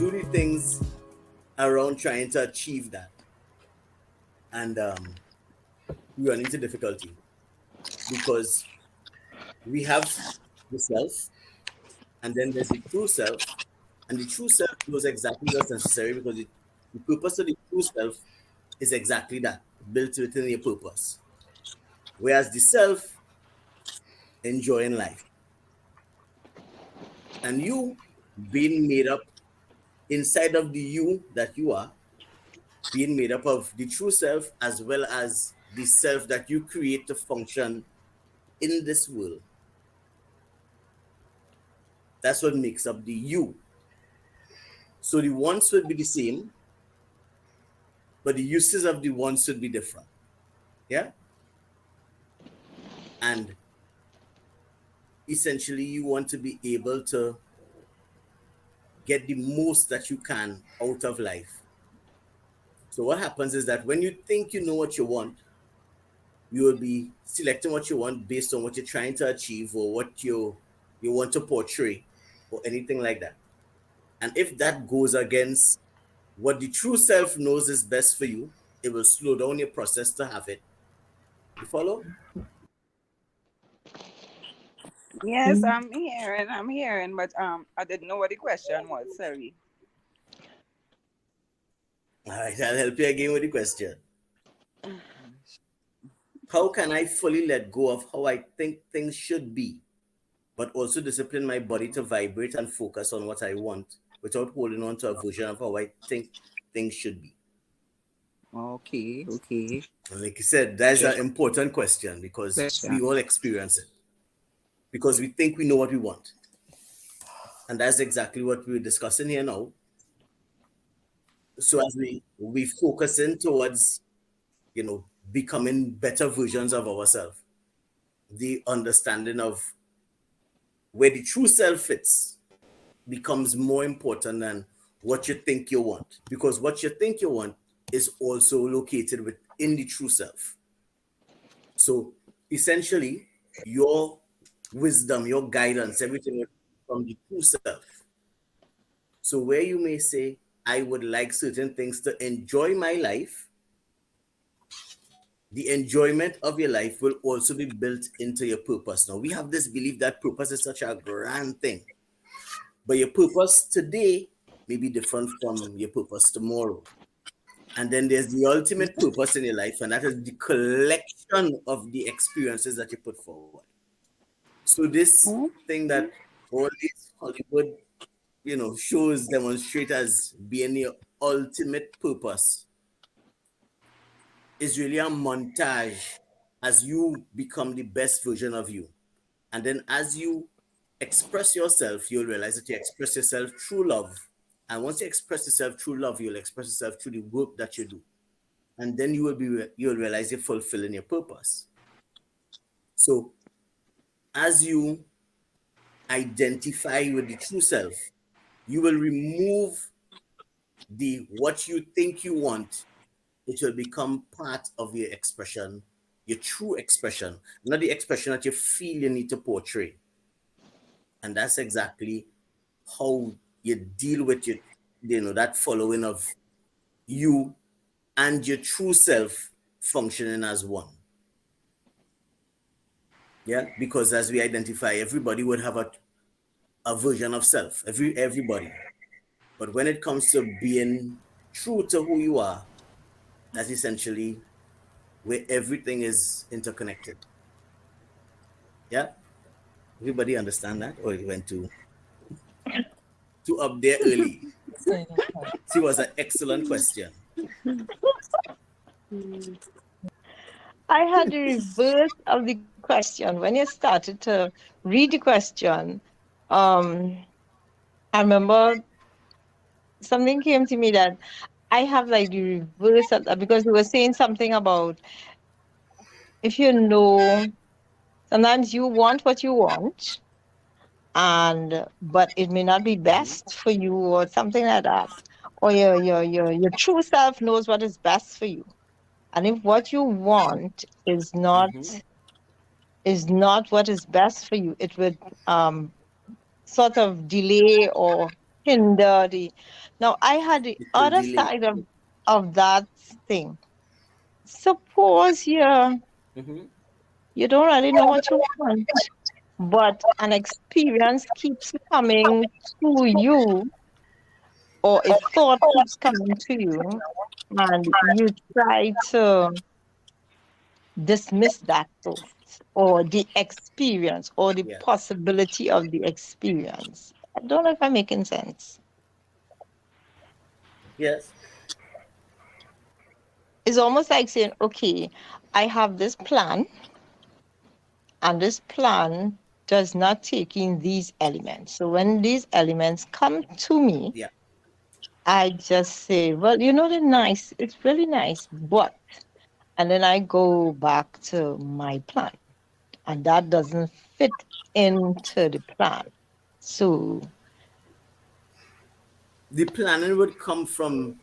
do the things around trying to achieve that, and we run into difficulty because we have the self, and then there's the true self, and the true self knows exactly what's necessary because the purpose of the true self is exactly that, built within your purpose. Whereas the self enjoying life, and you being made up inside of the you that you are, being made up of the true self as well as the self that you create to function in this world. That's what makes up the you. So the wants would be the same, but the uses of the wants would be different. Yeah. And essentially, you want to be able to get the most that you can out of life. So what happens is that when you think you know what you want, you will be selecting what you want based on what you're trying to achieve or what you want to portray or anything like that. And if that goes against what the true self knows is best for you, it will slow down your process to have it. You follow? Yes, I'm hearing, but I didn't know what the question was. Sorry. All right, I'll help you again with the question. How can I fully let go of how I think things should be, but also discipline my body to vibrate and focus on what I want without holding on to a version of how I think things should be? Okay, okay. And like you said, that's an Just important question because we question. all experience it. Because we think we know what we want. And that's exactly what we're discussing here now. So as we focus in towards, becoming better versions of ourselves, the understanding of where the true self fits becomes more important than what you think you want. Because what you think you want is also located within the true self. So essentially, your wisdom, your guidance, everything from the true self. So where you may say, I would like certain things to enjoy my life, the enjoyment of your life will also be built into your purpose. Now, we have this belief that purpose is such a grand thing, but your purpose today may be different from your purpose tomorrow. And then there's the ultimate purpose in your life, and that is the collection of the experiences that you put forward. So this thing that all these Hollywood, shows demonstrate as being your ultimate purpose is really a montage as you become the best version of you. And then as you express yourself, you'll realize that you express yourself through love. And once you express yourself through love, you'll express yourself through the work that you do. And then you'll realize you're fulfilling your purpose. So as you identify with the true self, you will remove the what you think you want. It will become part of your expression, your true expression, not the expression that you feel you need to portray. And that's exactly how you deal with that following of you and your true self functioning as one. Yeah, because as we identify, everybody would have a version of self, everybody. But when it comes to being true to who you are, that's essentially where everything is interconnected. Yeah, everybody understand that, or you went to up there early? See, was an excellent question. I had the reverse of the question. When you started to read the question, I remember something came to me that I have like the reverse of that because you were saying something about if you know, sometimes you want what you want, and but it may not be best for you or something like that, or your true self knows what is best for you, and if what you want is not what is best for you, it would sort of delay or hinder the. Now, I had the It will other delay. side of that thing. Suppose Mhm. you don't really know what you want, but an experience keeps coming to you, or a thought keeps coming to you, and you try to dismiss that thought, or the experience, or the Yeah. possibility of the experience. I don't know if I'm making sense. Yes. It's almost like saying, okay, I have this plan, and this plan does not take in these elements. So when these elements come to me, Yeah. I just say, well, they're nice. It's really nice, but, and then I go back to my plan, and that doesn't fit into the plan. So, The planning would come from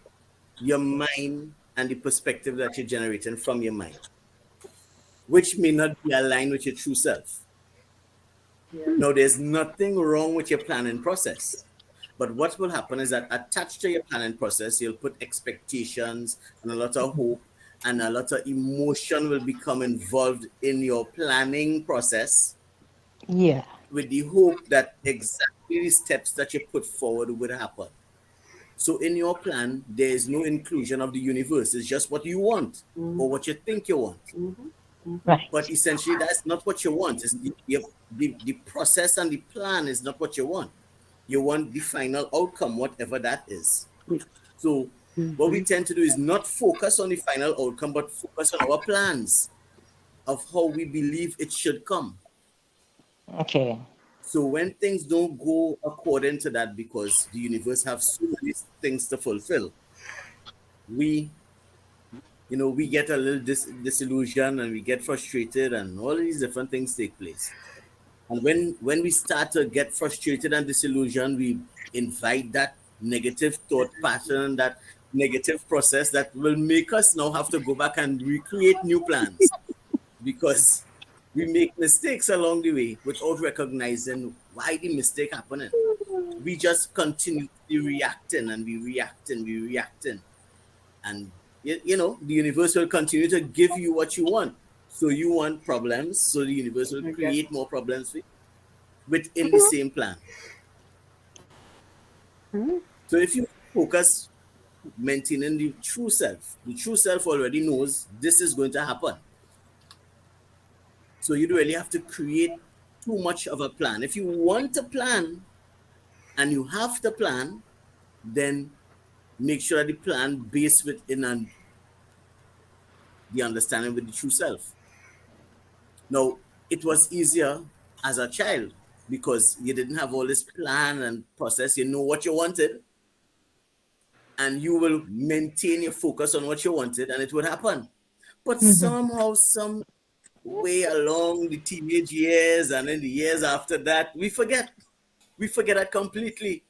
your mind and the perspective that you're generating from your mind, which may not be aligned with your true self. Now, there's nothing wrong with your planning process. But what will happen is that attached to your planning process, you'll put expectations and a lot of hope, and a lot of emotion will become involved in your planning process, yeah. with the hope that exactly the steps that you put forward would happen. So in your plan, there is no inclusion of the universe. It's just what you want or what you think you want. But Right. essentially, that's not what you want. It's the process and the plan is not what you want. You want the final outcome, whatever that is. So what we tend to do is not focus on the final outcome, but focus on our plans of how we believe it should come. Okay. So when things don't go according to that, because the universe have so many things to fulfill, we we get a little disillusioned, and we get frustrated, and all these different things take place. And when we start to get frustrated and disillusioned, we invite that negative thought pattern, that negative process that will make us now have to go back and recreate new plans, because we make mistakes along the way without recognizing why the mistake happening. We just continuously reacting, and we reacting, and the universe will continue to give you what you want. So you want problems, so the universe will create more problems for you within the same plan. So if you focus maintaining the true self already knows this is going to happen. So you don't really have to create too much of a plan. If you want a plan and you have the plan, then make sure that the plan based within the understanding with the true self. Now, it was easier as a child because you didn't have all this plan and process. You know what you wanted, and you will maintain your focus on what you wanted, and it would happen. But somehow, some way along the teenage years and in the years after that, we forget. We forget that completely.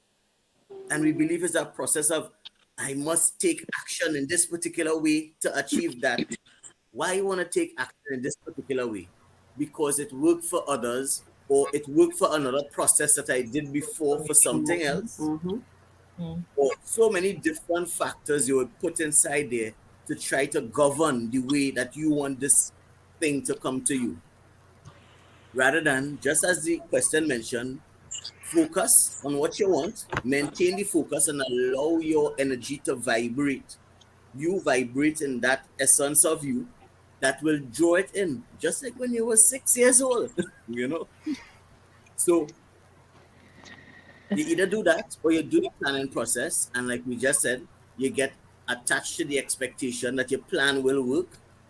And we believe it's a process of, I must take action in this particular way to achieve that. Why you want to take action in this particular way? Because it worked for others, or it worked for another process that I did before for something else, Mm. or so many different factors you would put inside there to try to govern the way that you want this thing to come to you. Rather than, just as the question mentioned, focus on what you want, maintain the focus, and allow your energy to vibrate. You vibrate in that essence of you that will draw it in, just like when you were 6 years old, you know. So you either do that or you do the planning process, and like we just said, you get attached to the expectation that your plan will work.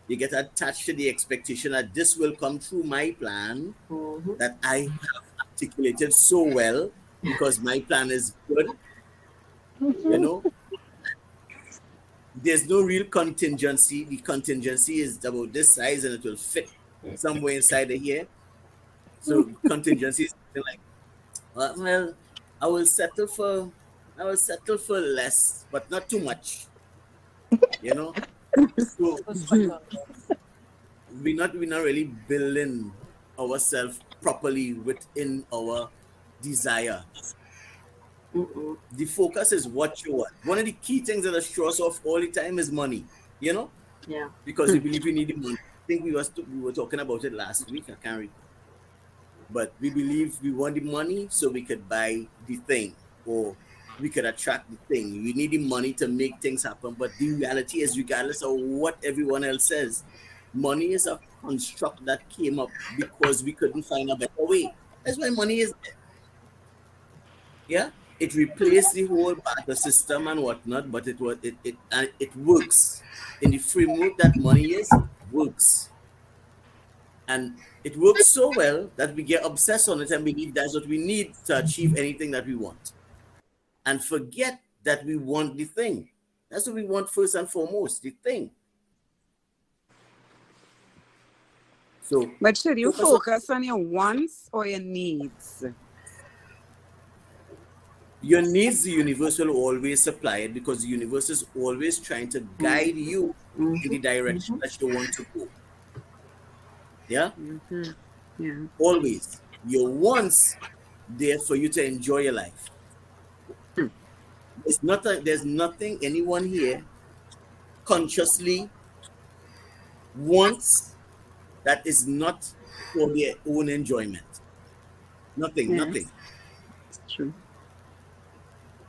You get attached to the expectation that this will come through my plan that I have articulated so well, because my plan is good. You know, there's no real contingency. The contingency is about this size and it will fit somewhere inside of here. So contingency is something like, well, I will settle for, I will settle for less, but not too much. You know, so we're not really building ourselves properly within our desire. Mm-mm. The focus is what you want. One of the key things that throws us off all the time is money, you know, Yeah. because we believe we need the money. I think we were talking about it last week. I can't recall, but we believe we want the money so we could buy the thing, or we could attract the thing. We need the money to make things happen. But the reality is, regardless of what everyone else says, money is a construct that came up because we couldn't find a better way. That's why money is there. Yeah, it replaced the whole barter system and whatnot, but it works in the framework that money is. It works, and it works so well that we get obsessed on it and believe that's what we need to achieve anything that we want, and forget that we want the thing. That's what we want first and foremost, the thing. So But should you focus on focus on your wants or your needs? your needs. The universe will always supply it because the universe is always trying to guide you in Mm-hmm. the direction Mm-hmm. that you want to go. Yeah, Mm-hmm. Yeah. always. Your wants there for you to enjoy your life. There's nothing anyone here consciously wants that is not for their own enjoyment. Nothing, nothing. Yes, it's true.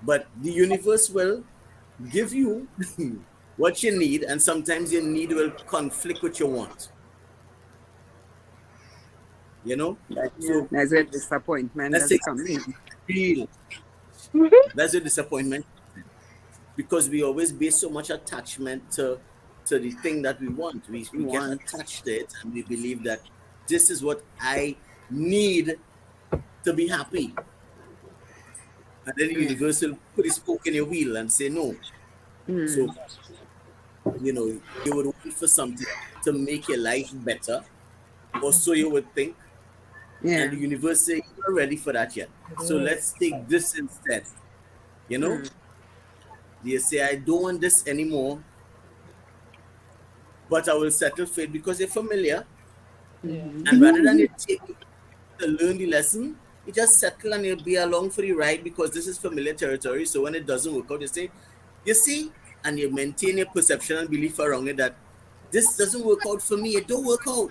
But the universe will give you what you need, and sometimes your need will conflict with your want. You know, Yeah. so That's where disappointment let's does take come in. real. That's a disappointment because we always base so much attachment to the thing that we want. We You get want. attached to it and we believe that this is what I need to be happy. And then the Yeah. universe will put his spoke in your wheel and say no. Mm. So, you would wait for something to make your life better, or so you would think, and Yeah. the universe say you're not ready for that yet. So let's take this instead. You know, Mm. you say I don't want this anymore, but I will settle for it because you're familiar. Mm-hmm. And rather than you take to learn the lesson, you just settle and you'll be along for the ride because this is familiar territory. So when it doesn't work out, you say, you see, and you maintain your perception and belief around it that this doesn't work out for me, it don't work out.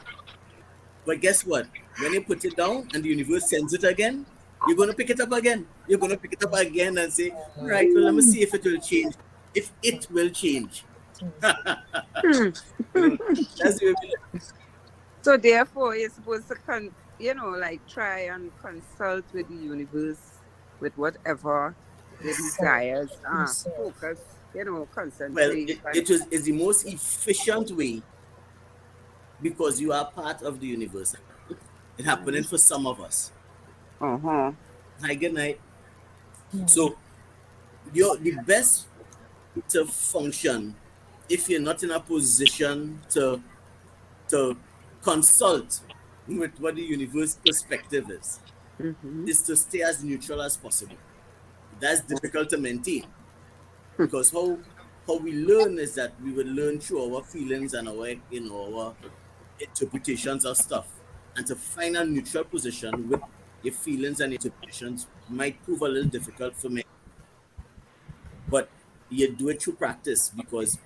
But guess what? When you put it down and the universe sends it again, you're gonna pick it up again. You're gonna pick it up again and say, all right, well, let me see if it will change. If it will change. Hmm. You know, that's the way we live. So therefore, you're supposed to like try and consult with the universe with whatever your desires are. Focus, Well, concentrate. it's the most efficient way because you are part of the universe. It's happening for some of us. Uh-huh. Hi, good night. So you're the best to function if you're not in a position to consult with what the universe perspective Mm-hmm. is to stay as neutral as possible. That's difficult to maintain because how we learn is that we will learn through our feelings and our interpretations of stuff. And to find a neutral position with your feelings and interpretations might prove a little difficult for me. But you do it through practice because,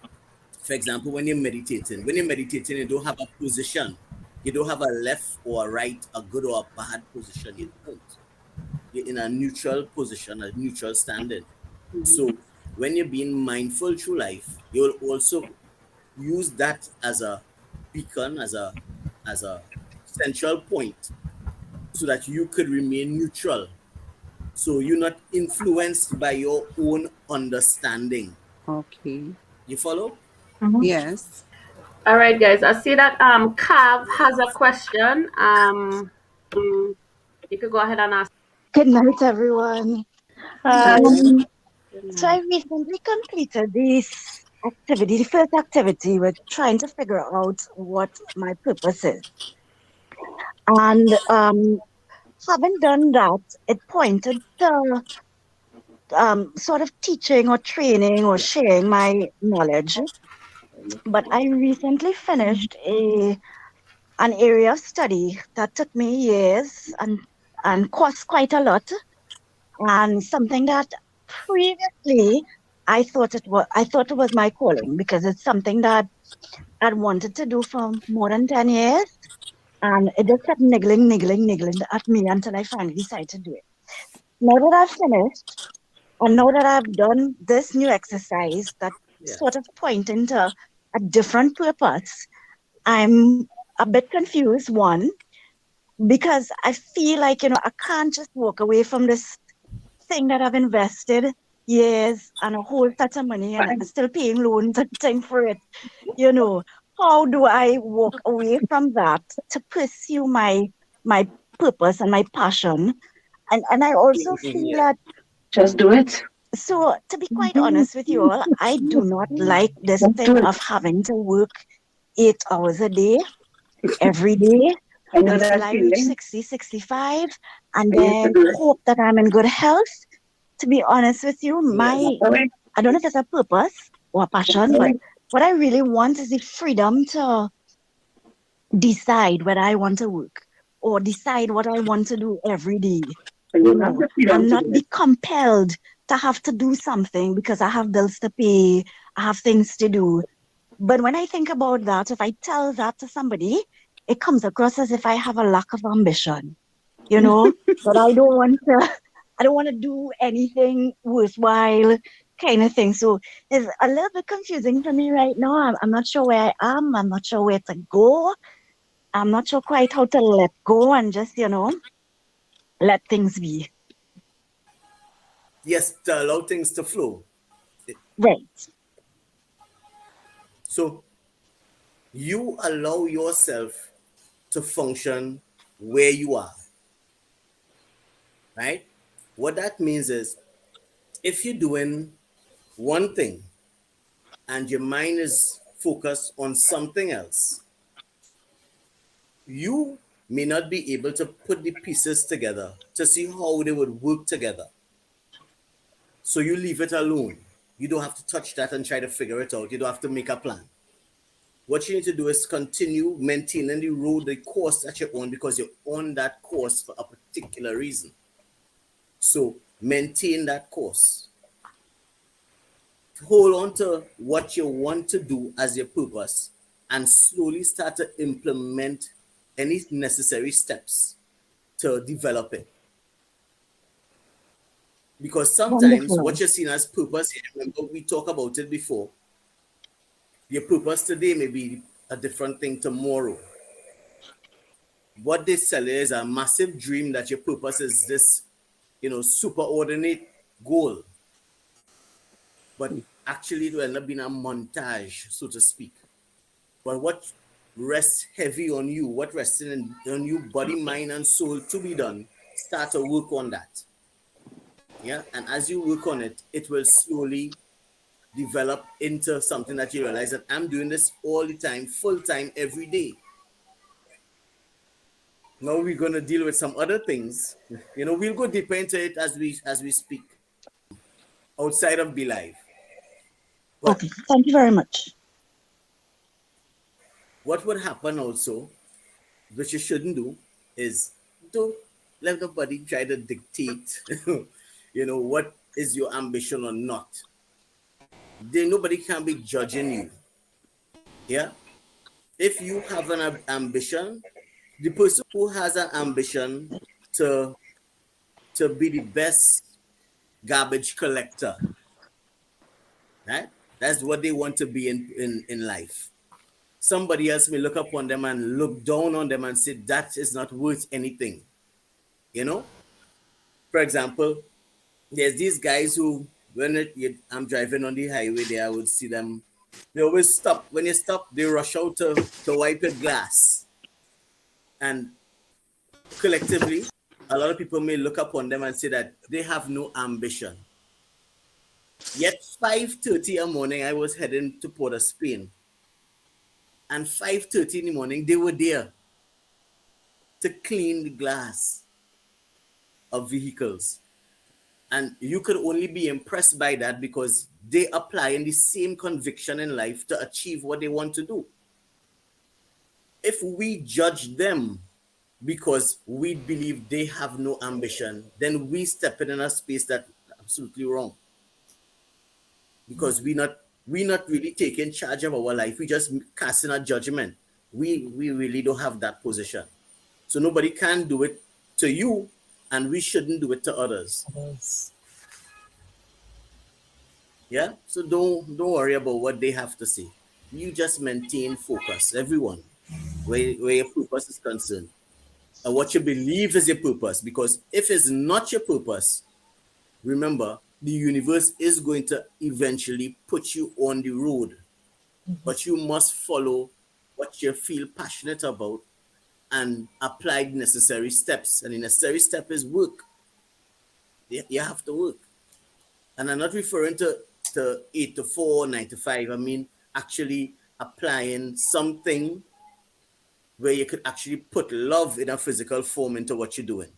for example, when you're meditating, you don't have a position. You don't have a left or a right, a good or a bad position. You don't. You're in a neutral position, a neutral standing. So when you're being mindful through life, you'll also use that as a beacon, as a central point, so that you could remain neutral. So you're not influenced by your own understanding. Okay. You follow? Yes. All right, guys. I see that Cav has a question. You could go ahead and ask. Good night, everyone. Hi. Um, Good so I night. recently completed this activity, the first activity with trying to figure out what my purpose is. And having done that, it pointed to sort of teaching or training or sharing my knowledge. But I recently finished an area of study that took me years and cost quite a lot. and something that previously I thought it was my calling because it's something that I'd wanted to do for more than 10 years. And it just kept niggling at me until I finally decided to do it. Now that I've finished, and now that I've done this new exercise that Yeah. sort of pointing to a different purpose, I'm a bit confused, one, because I feel like, I can't just walk away from this thing that I've invested years and a whole lot of money and I'm still paying loans and things for it. You know, how do I walk away from that to pursue my purpose and my passion? And I also feel Yeah. that Just do it. so to be quite honest with you all, I do not like this Just do thing it. of having to work 8 hours a day every day I know until that I reach feeling. 60, 65, and I used to then do it. hope that I'm in good health. To be honest with you, Yes. I don't know if it's a purpose or a passion, but what I really want is the freedom to decide whether I want to work or decide what I want to do every day, You have the freedom and to not do it. be compelled to have to do something because I have bills to pay, I have things to do. But when I think about that, if I tell that to somebody, it comes across as if I have a lack of ambition, you know, that I don't want to do anything worthwhile kind of thing. So it's a little bit confusing for me right now. I'm not sure where I am. I'm not sure where to go. I'm not sure quite how to let go and just, let things be. Yes, to allow things to flow. It- Right. So you allow yourself to function where you are, right? What that means is if you're doing one thing and your mind is focused on something else, you may not be able to put the pieces together to see how they would work together. So you leave it alone. You don't have to touch that and try to figure it out. You don't have to make a plan. What you need to do is continue maintaining the road, the course that you're on, because you're on that course for a particular reason. So maintain that course. Hold on to what you want to do as your purpose and slowly start to implement any necessary steps to develop it. Because sometimes Wonderful. what you're seeing as purpose, remember we talked about it before, your purpose today may be a different thing tomorrow. What they sell is a massive dream that your purpose is this, superordinate goal, but actually it will end up being a montage, so to speak. But what rests heavy on you, what rests on you, body, mind, and soul to be done, start to work on that. Yeah. And as you work on it, it will slowly develop into something that you realize that I'm doing this all the time, full time, every day. Now we're gonna deal with some other things. We'll go deeper into it as we speak outside of Be Live. But Okay. Thank you very much. what would happen also, which you shouldn't do, is don't let nobody try to dictate, what is your ambition or not. Nobody can be judging you. Yeah. If you have an ambition, the person who has an ambition to be the best garbage collector, right? That's what they want to be in life. Somebody else may look upon them and look down on them and say that is not worth anything. You know, for example, there's these guys who, when I'm driving on the highway there, I would see them. They always stop. When you stop, they rush out to wipe your glass. And collectively, a lot of people may look upon them and say that they have no ambition. Yet 5:30 in the morning, I was heading to Port of Spain. And 5:30 in the morning, they were there to clean the glass of vehicles. And you could only be impressed by that because they apply in the same conviction in life to achieve what they want to do. If we judge them because we believe they have no ambition, then we step in a space that absolutely wrong, because we not really taking charge of our life. We just casting a judgment. We really don't have that position. So nobody can do it to you, and we shouldn't do it to others. Yes. Yeah. So don't worry about what they have to say. You just maintain focus, everyone, where your purpose is concerned, and what you believe is your purpose. Because if it's not your purpose, remember, the universe is going to eventually put you on the road, but you must follow what you feel passionate about and apply the necessary steps. And the necessary step is work. You have to work. And I'm not referring to 8 to 4, 9 to 5. I mean, actually applying something where you could actually put love in a physical form into what you're doing.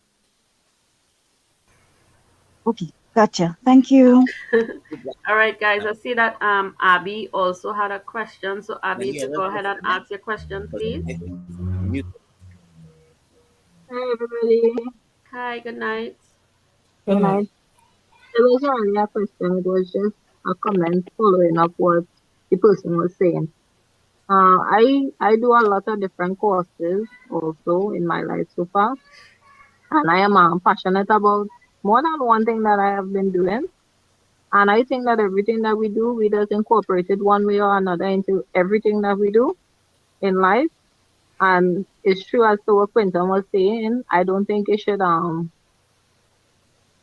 Okay, gotcha. Thank you. All right, guys. I see that Abby also had a question. So Abby, if Yeah, you go ahead and ask your question, please. Hi everybody. Hi, good night. Good Good night. night. It wasn't really a question, it was just a comment following up what the person was saying. I do a lot of different courses also in my life so far, and I am passionate about more than one thing that I have been doing. And I think that everything that we do, we just incorporate it one way or another into everything that we do in life. And it's true as to what Quinton was saying. I don't think it should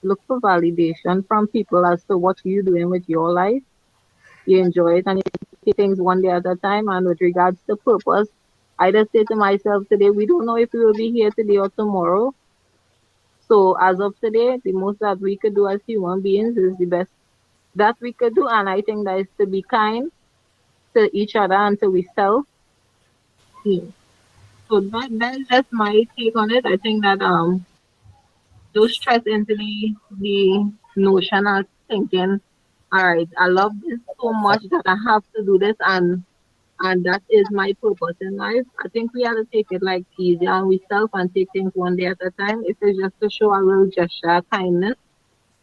look for validation from people as to what you're doing with your life. You enjoy it and you take things one day at a time. And with regards to purpose, I just say to myself today, we don't know if we will be here today or tomorrow. So as of today, the most that we could do as human beings is the best that we could do. And I think that is to be kind to each other and to ourselves. Yeah. So that's just my take on it. I think that those stress into the notion of thinking, all right, I love this so much that I have to do this and that is my purpose in life. I think we have to take it like easy on ourselves and take things one day at a time. If it's just to show a little gesture of kindness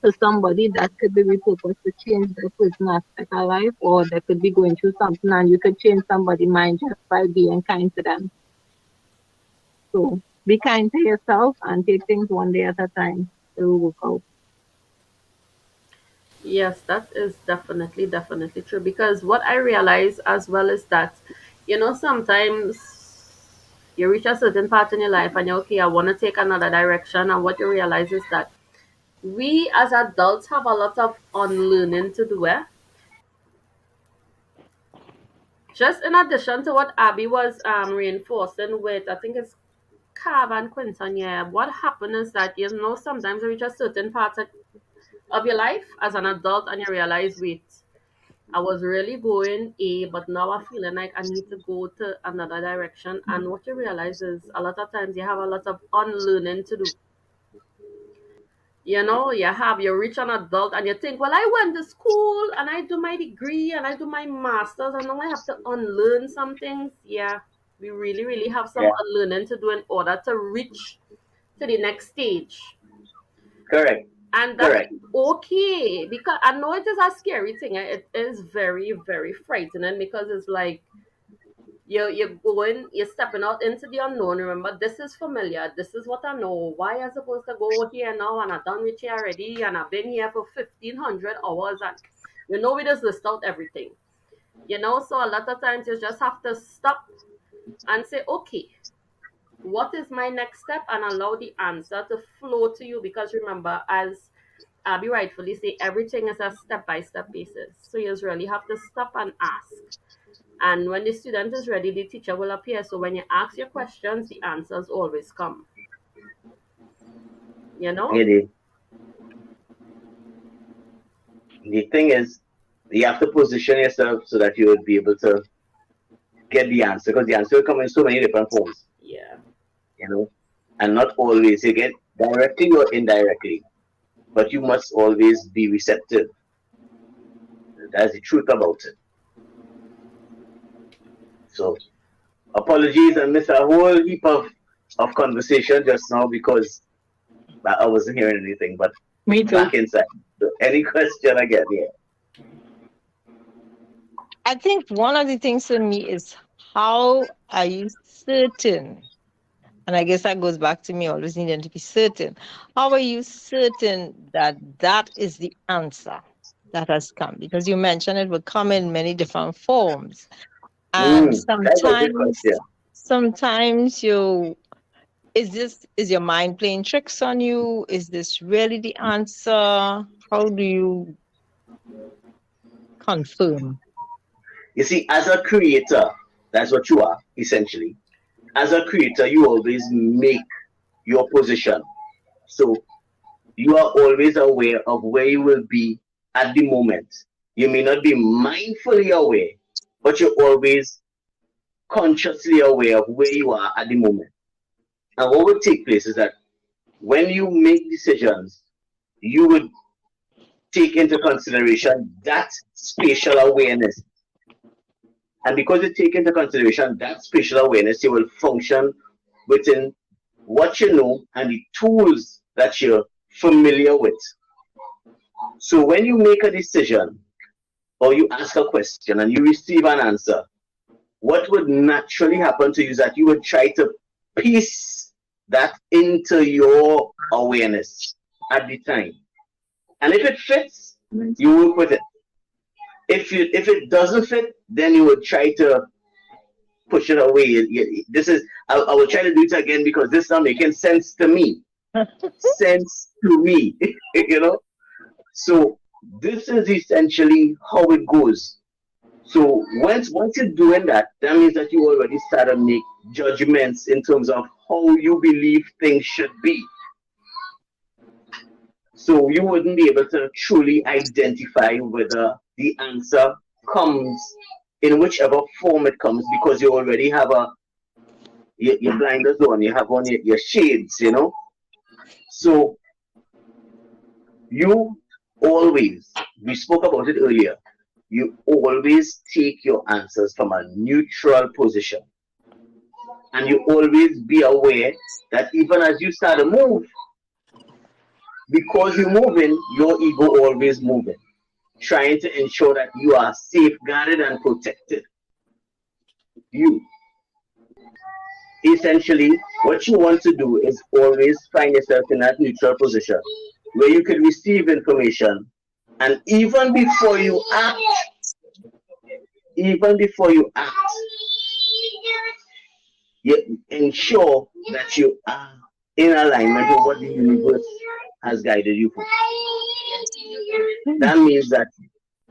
to somebody, that could be the purpose to change that person aspect of life, or they could be going through something and you could change somebody's mind just by being kind to them. So be kind to yourself and take things one day at a time. It will work out. Yes, that is definitely true. Because what I realize as well is that, sometimes you reach a certain part in your life and you're okay, I want to take another direction. And what you realize is that we as adults have a lot of unlearning to do. Just in addition to what Abby was reinforcing with, I think it's Cav and Quinton, yeah, what happened is that, sometimes you reach a certain part of your life as an adult and you realize, wait, I was really going A, but now I'm feeling like I need to go to another direction. And what you realize is a lot of times you have a lot of unlearning to do. You reach an adult and you think, well, I went to school and I do my degree and I do my master's and now I have to unlearn some things. Yeah, we really, really have some Yeah, unlearning to do in order to reach to the next stage. correct, And that correct. is okay, because I know it is a scary thing. It is very, very frightening because it's like you're stepping out into the unknown. Remember, this is familiar, this is what I know. Why am I supposed to go here now and I've done with here already and I've been here for 1,500 hours, and we just list out everything. So a lot of times you just have to stop and say, okay, what is my next step, and allow the answer to flow to you. Because remember, as Abby rightfully say, everything is a step-by-step basis, so you just really have to stop and ask. And when the student is ready, the teacher will appear. So when you ask your questions, the answers always come. You know? Yeah, the thing is, you have to position yourself so that you would be able to get the answer, because the answer will come in so many different forms, Yeah. you know, and not always you get directly or indirectly, but you must always be receptive. That's the truth about it. So, apologies, I missed a whole heap of of conversation just now because I wasn't hearing anything, but Me too. back inside. So any question again? Yeah. I think one of the things for me is how are you certain? And I guess that goes back to me always needing to be certain. How are you certain that that is the answer that has come? Because you mentioned it will come in many different forms. And That's a good question. sometimes you is your mind playing tricks on you? Is this really the answer? How do you confirm? You see, as a creator, that's what you are, essentially. As a creator, you always make your position. So you are always aware of where you will be at the moment. You may not be mindfully aware, but you're always consciously aware of where you are at the moment. And what would take place is that when you make decisions, you would take into consideration that spatial awareness. And because you take into consideration that spatial awareness, you will function within what you know and the tools that you're familiar with. So when you make a decision or you ask a question and you receive an answer, what would naturally happen to you is that you would try to piece that into your awareness at the time. And if it fits, you work with it. If it doesn't fit, then you would try to push it away. This is I will try to do it again because this is not making sense to me. Sense to me, you know. So this is essentially how it goes. So once you're doing that, that means that you already start to make judgments in terms of how you believe things should be. So you wouldn't be able to truly identify whether the answer comes in whichever form it comes because you already have your blinders on, you have on your shades, you know. So you always, we spoke about it earlier, you always take your answers from a neutral position. And you always be aware that even as you start to move, because you're moving, your ego always moving, trying to ensure that you are safeguarded and protected. You essentially, what you want to do is always find yourself in that neutral position where you can receive information, and even before you act, you ensure that you are in alignment with what the universe has guided you for. That means that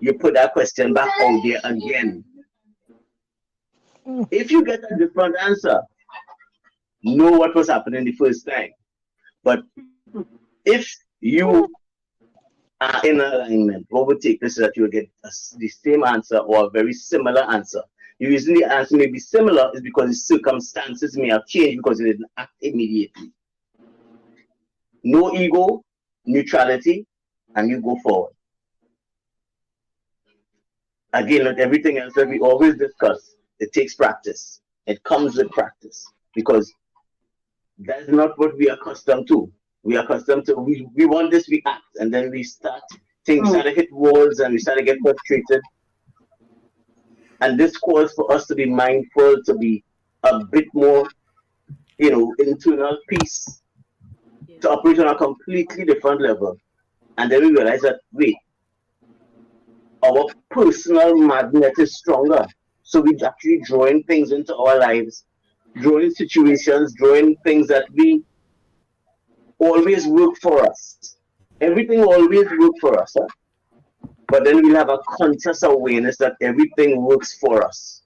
you put that question back out there again. If you get a different answer, know what was happening the first time. But if you are in alignment, what would take place is that you will get the same answer or a very similar answer. The reason the answer may be similar is because the circumstances may have changed because you didn't act immediately. No ego, neutrality, and you go forward. Again, like everything else that we always discuss, it takes practice. It comes with practice because that's not what we are accustomed to. We are accustomed to we want this, we act, and then we start things start to hit walls and we start to get frustrated. And this calls for us to be mindful, to be a bit more, internal peace, Yeah. to operate on a completely different level. And then we realize that wait, our personal magnet is stronger. So we actually drawing things into our lives, drawing situations, drawing things that we always work for us. Everything always work for us, huh? But then we'll have a conscious awareness that everything works for us.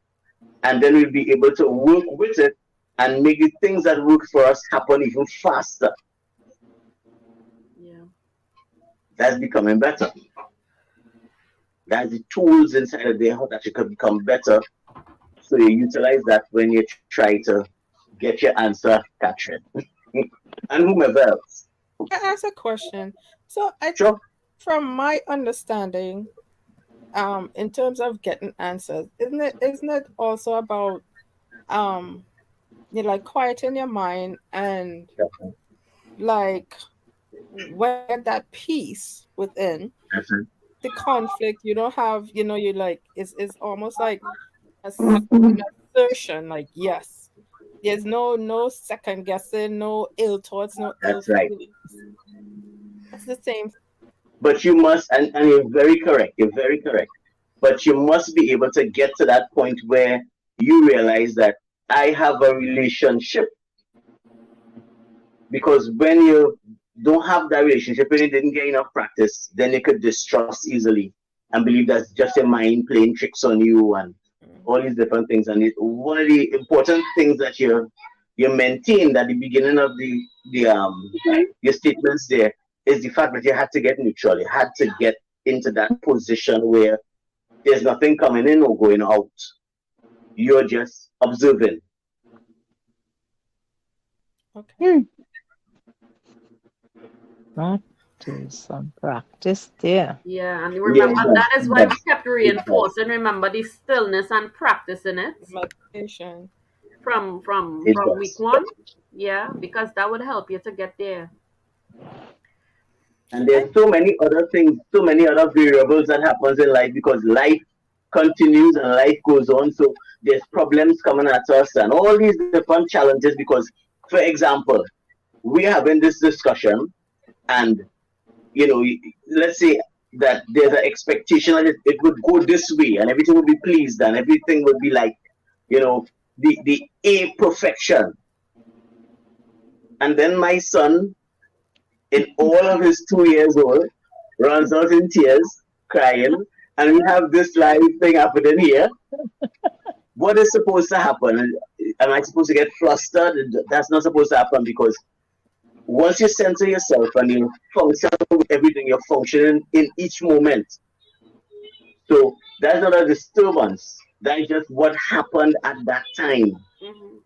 And then we'll be able to work with it and make the things that work for us happen even faster. Yeah. That's becoming better. That's the tools inside of there that you can become better. So you utilize that when you try to get your answer, Catherine. And whomever else. I ask a question. So I, Sure. from my understanding, in terms of getting answers, isn't it also about um You like quieten your mind and like when you get that peace within Mhm. the conflict, you don't have, you like it's almost like an assertion, like yes. There's no second guessing, no ill thoughts, no ill That's right. feelings. That's the same. But you must, and you're very correct. You're very correct. But you must be able to get to that point where you realize that I have a relationship. Because when you don't have that relationship, when you didn't get enough practice, then you could distrust easily and believe that's just your mind playing tricks on you and all these different things. And one of the important things that you maintained at the beginning of the your statements there is the fact that you had to get neutral. You had to get into that position where there's nothing coming in or going out. You're just observing. Okay. Hmm. Practice some practice there. Yeah, and Yes, remember ma'am. that is why we Yes. kept It does. reinforcing. Remember the stillness and practicing it Meditation. It from week does. one. Yeah, because that would help you to get there. And I there's so many other things, so many other variables that happens in life because life continues and life goes on. So there's problems coming at us and all these different challenges because, for example, we're having this discussion and, you know, let's say that there's an expectation that it would go this way and everything would be pleased and everything would be like, you know, the A perfection. And then my son in all of his 2 years old, runs out in tears, crying, and we have this live thing happening here. What is supposed to happen? Am I supposed to get flustered? That's not supposed to happen because once you center yourself and you function with everything, you're functioning in each moment. So that's not a disturbance. That's just what happened at that time. Hmm.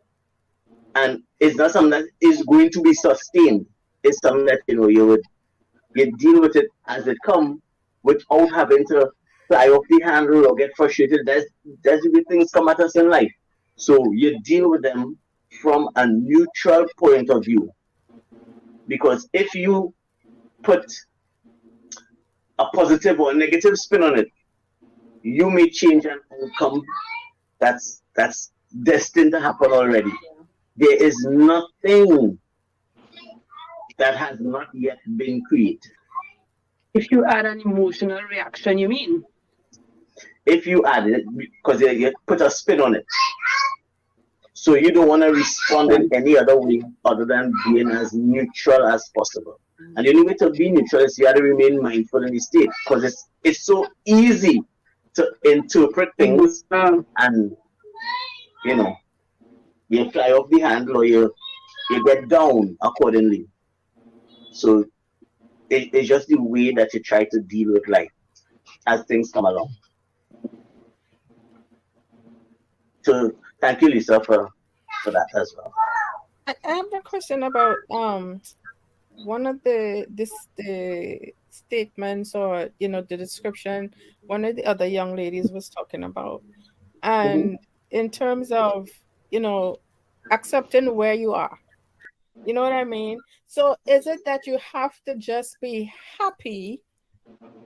And it's not something that is going to be sustained. It's something that you deal with it as it comes without having to fly off the handle or get frustrated. That's the way things come at us in life. So you deal with them from a neutral point of view. Because if you put a positive or a negative spin on it, you may change an outcome that's destined to happen already. There is nothing that has not yet been created. If you add an emotional reaction, you mean? If you add it, because you put a spin on it, so you don't want to respond in any other way other than being as neutral as possible. And the only way to be neutral is you have to remain mindful in the state because it's so easy to interpret things and you know you fly off the handle or you get down accordingly. So it's just the way that you try to deal with life as things come along. So thank you, Lisa, for that as well. I have a question about one of the statements, or the description one of the other young ladies was talking about, Mhm. and in terms of you know accepting where you are, you know what I mean. So is it that you have to just be happy,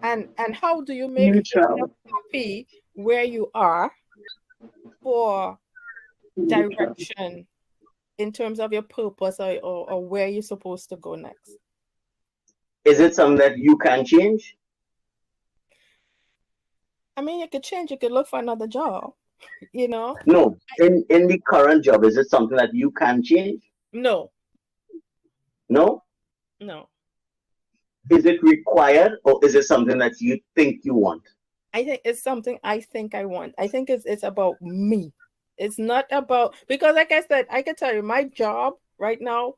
and how do you make yourself Neutral. happy where you are for Neutral. direction in terms of your purpose, or where you're supposed to go next? Is it something that you can change? I mean, you could change, you could look for another job, you know? No. In the current job, is it something that you can change? No, No. no. Is it required or is it something that you think you want? I think it's something I think I want. I think it's about me. It's not about, because like I said, I can tell you my job right now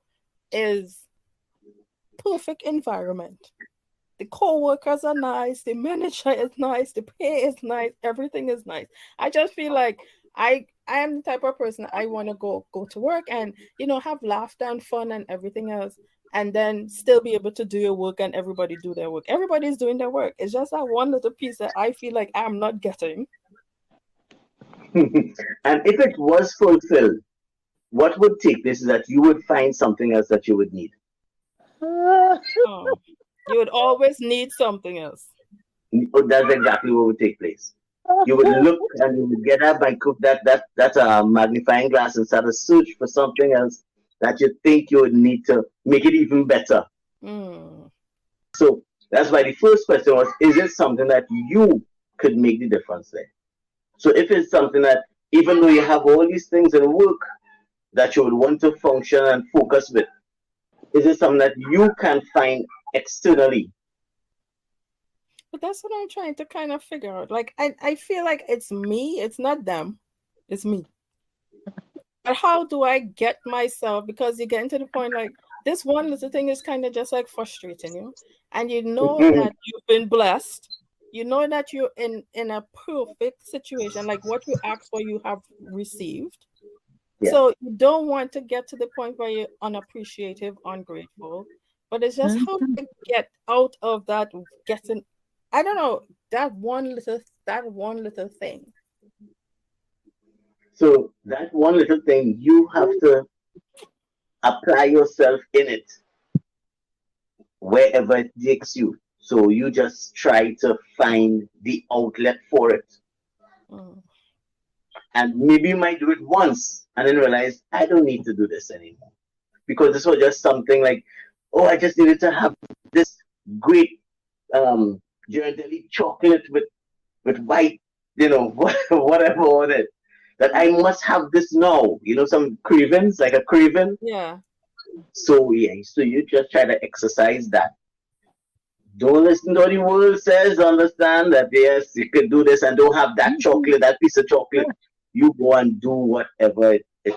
is perfect environment. The co-workers are nice, the manager is nice, the pay is nice, everything is nice. I just feel like I am the type of person, I want to go to work and have laughter and fun and everything else, and then still be able to do your work and everybody do their work. Everybody's doing their work. It's just that one little piece that I feel like I'm not getting. And if it was fulfilled, what would take place is that you would find something else that you would need. Oh, you would always need something else. That's exactly what would take place. You would look and you would get that magnifying glass and start to search for something else that you think you would need to make it even better. Mm. So that's why the first question was: is it something that you could make the difference there? So if it's something that, even though you have all these things in work that you would want to function and focus with, is it something that you can find externally? But that's what I'm trying to kind of figure out. Like, I feel like it's me, it's not them, it's me. But how do I get myself? Because you get into the point like this one little thing is kind of just like frustrating you. And you know Mhm. that you've been blessed. You know that you're in a perfect situation, like what you asked for, you have received. Yeah. So you don't want to get to the point where you're unappreciative, ungrateful. But it's just how to get out of that getting, I don't know, that one little thing. So that one little thing, you have to apply yourself in it wherever it takes you. So you just try to find the outlet for it. Mm. And maybe you might do it once and then realize, I don't need to do this anymore. Because this was just something like, oh, I just needed to have this great Ghirardelli chocolate with white, whatever on it. That I must have this now. Some cravings, like a craving. Yeah. So yeah, so you just try to exercise that. Don't listen to what the world says. Understand that yes, you could do this and don't have that chocolate, that piece of chocolate. You go and do whatever it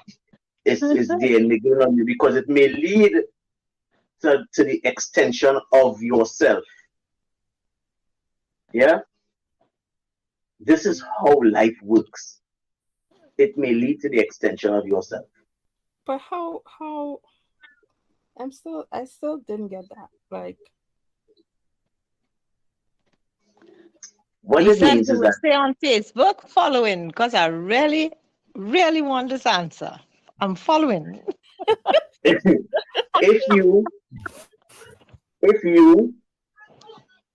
is there niggling on you because it may lead to the extension of yourself. Yeah? This is how life works. It may lead to the extension of yourself. But how I still didn't get that. Like, What He it said means he is will that stay on Facebook following because I really, really want this answer. I'm following. if you if you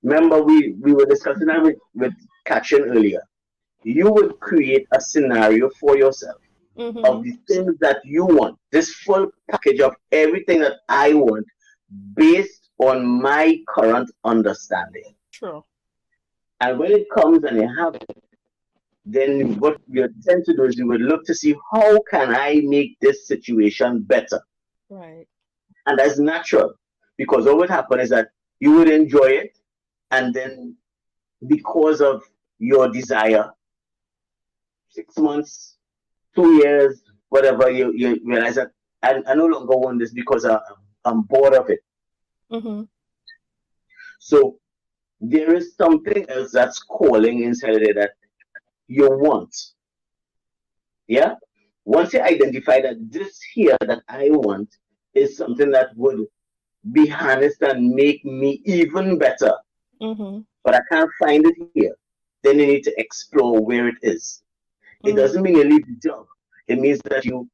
remember we were discussing that with Katrin earlier, you would create a scenario for yourself of mm-hmm. the things that you want, this full package of everything that I want based on my current understanding. True. And when it comes and you have it, then what you tend to do is you would look to see how can I make this situation better. Right. And that's natural because what would happen is that you would enjoy it, and then because of your desire, 6 months, 2 years, whatever, you realize that I no longer want this because I'm bored of it. Mm-hmm. So there is something else that's calling inside of there that you want. Yeah? Once you identify that this here that I want is something that would be harnessed and make me even better, Mm-hmm. but I can't find it here, then you need to explore where it is. It Mm. doesn't mean you leave the job. It means that you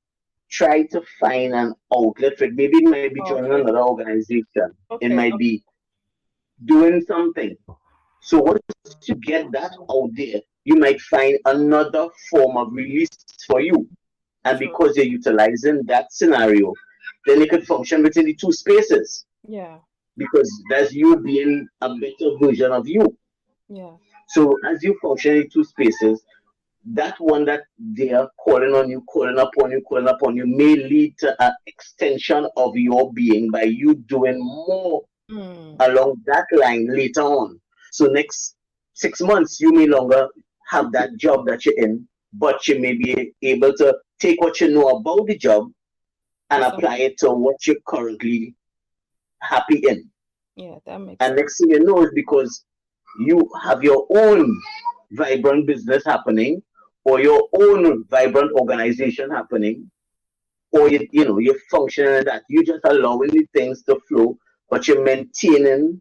try to find an outlet for it. Maybe it might be joining Okay. another organization. It Okay. might be doing something. So once you get that out there, you might find another form of release for you. And True. because you're utilizing that scenario, then it could function within the two spaces Yeah. because that's you being a better version of you. Yeah. So as you function in two spaces, that one that they are calling on you, calling upon you, may lead to an extension of your being by you doing more Mm. along that line later on. So next 6 months, you may longer have that job that you're in, but you may be able to take what you know about the job and So, apply it to what you're currently happy in. yeah, that makes And sense. next thing you know is because you have your own vibrant business happening or your own vibrant organization happening or you're functioning in that. You're just allowing the things to flow, but you're maintaining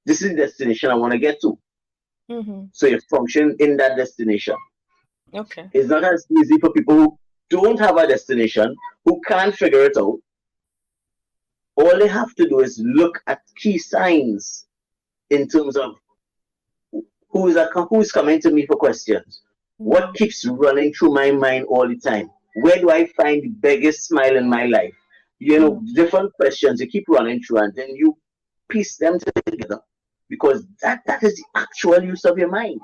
this is the destination I want to get to. Mm-hmm. So you function in that destination. Okay. It's not as easy for people who don't have a destination, who can't figure it out, all they have to do is look at key signs in terms of who's coming to me for questions. What keeps running through my mind all the time? Where do I find the biggest smile in my life? Different questions you keep running through, and then you piece them together because that is the actual use of your mind.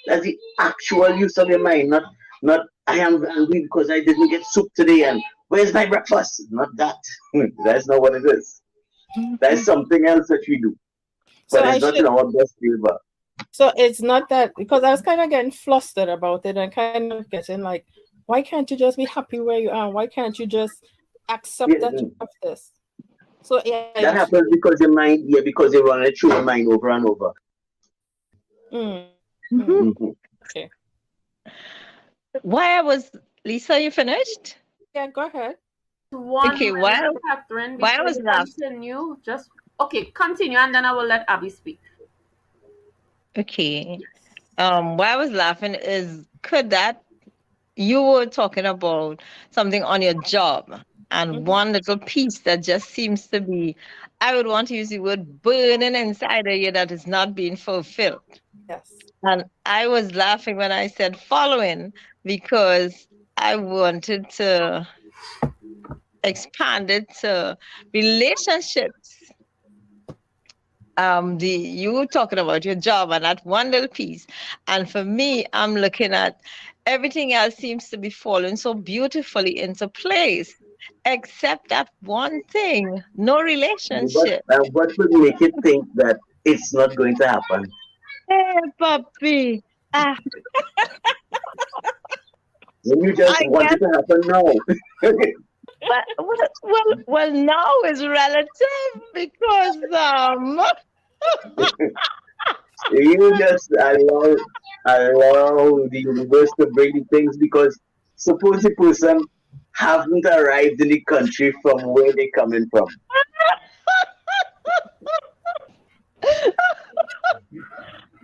That's the actual use of your mind, not I am angry because I didn't get soup today and where's my breakfast? Not that. That's not what it is. That's something else that we do, So but I it's not in should. our best favor. So it's not that because I was kind of getting flustered about it and kind of getting like, why can't you just be happy where you are? Why can't you just accept Yeah, that you have this? So yeah, that it's happens because your mind, yeah, because you run it through your mind over and over. mm, mm, Mhm. Mhm. okay. Why I was Lisa, you finished? Yeah, go ahead. One Okay, minute, Catherine, why I before was you laughing. continue. Just okay, continue, and then I will let Abby speak. Okay. Yes. Why I was laughing is could that you were talking about something on your job and Mhm. one little piece that just seems to be, I would want to use the word burning inside of you that is not being fulfilled. Yes. And I was laughing when I said following because I wanted to expand it to relationships. You were talking about your job and that one little piece. And for me, I'm looking at everything else seems to be falling so beautifully into place, except that one thing, no But relationship. what would make you think that it's not going to happen? Hey, puppy. Ah, When you just I want guess, it to happen now. well, now is relative because, You just allow the universe to bring the things because suppose the person haven't arrived in the country from where they coming from.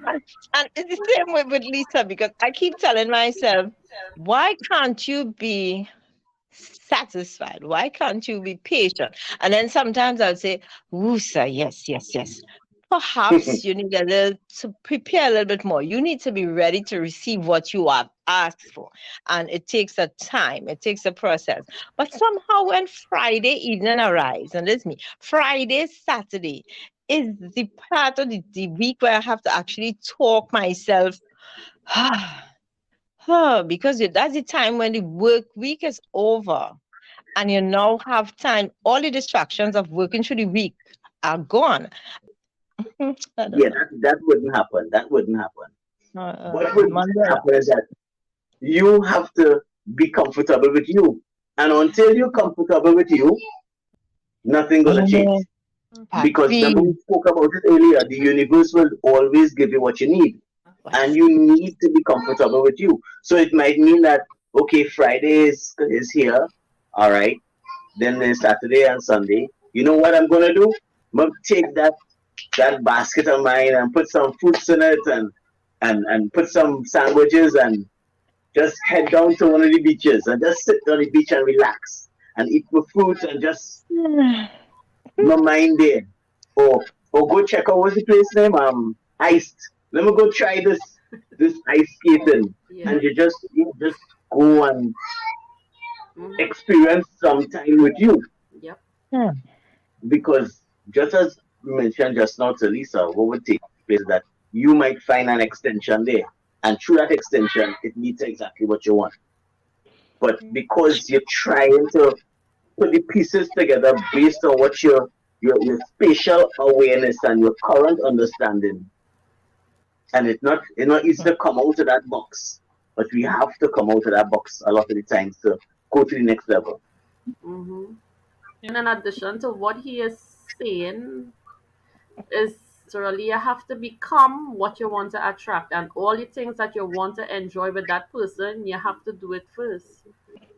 And and it's the same way with Lisa because I keep telling myself, why can't you be satisfied? Why can't you be patient? And then sometimes I'll say, Woosa, yes, yes, yes. Perhaps you need a little to prepare a little bit more. You need to be ready to receive what you have asked for. And it takes a time, it takes a process. But somehow when Friday evening arrives, and it's me, Friday, Saturday is the part of the week where I have to actually talk myself. Because that's the time when the work week is over and you now have time. All the distractions of working through the week are gone. I don't Yeah, know. that wouldn't happen. That wouldn't happen. What would Monday. happen is that you have to be comfortable with you. And until you're comfortable with you, nothing gonna change. Oh, Because remember we Papi. spoke about it earlier, the universe will always give you what you need. And Yes. you need to be comfortable with you. So it might mean that okay, Friday is here, all right. Then there's Saturday and Sunday. You know what I'm gonna do? I'm gonna take that basket of mine and put some fruits in it and put some sandwiches and just head down to one of the beaches and just sit on the beach and relax and eat my fruits and just my mind there. Or go check out what's the place name? Iced. Let me go try this ice skating. Yeah. And you just go and Mm-hmm. experience some time with you. Yep. Hmm. Because just as we mentioned just now to Lisa, what would take place is that you might find an extension there. And through that extension, it meets exactly what you want. But because you're trying to put the pieces together based on what your spatial awareness and your current understanding, and it's not easy to come out of that box. But we have to come out of that box a lot of the times to go to the next level. Mm-hmm. And in addition to what he is saying, is literally you have to become what you want to attract, and all the things that you want to enjoy with that person, you have to do it first.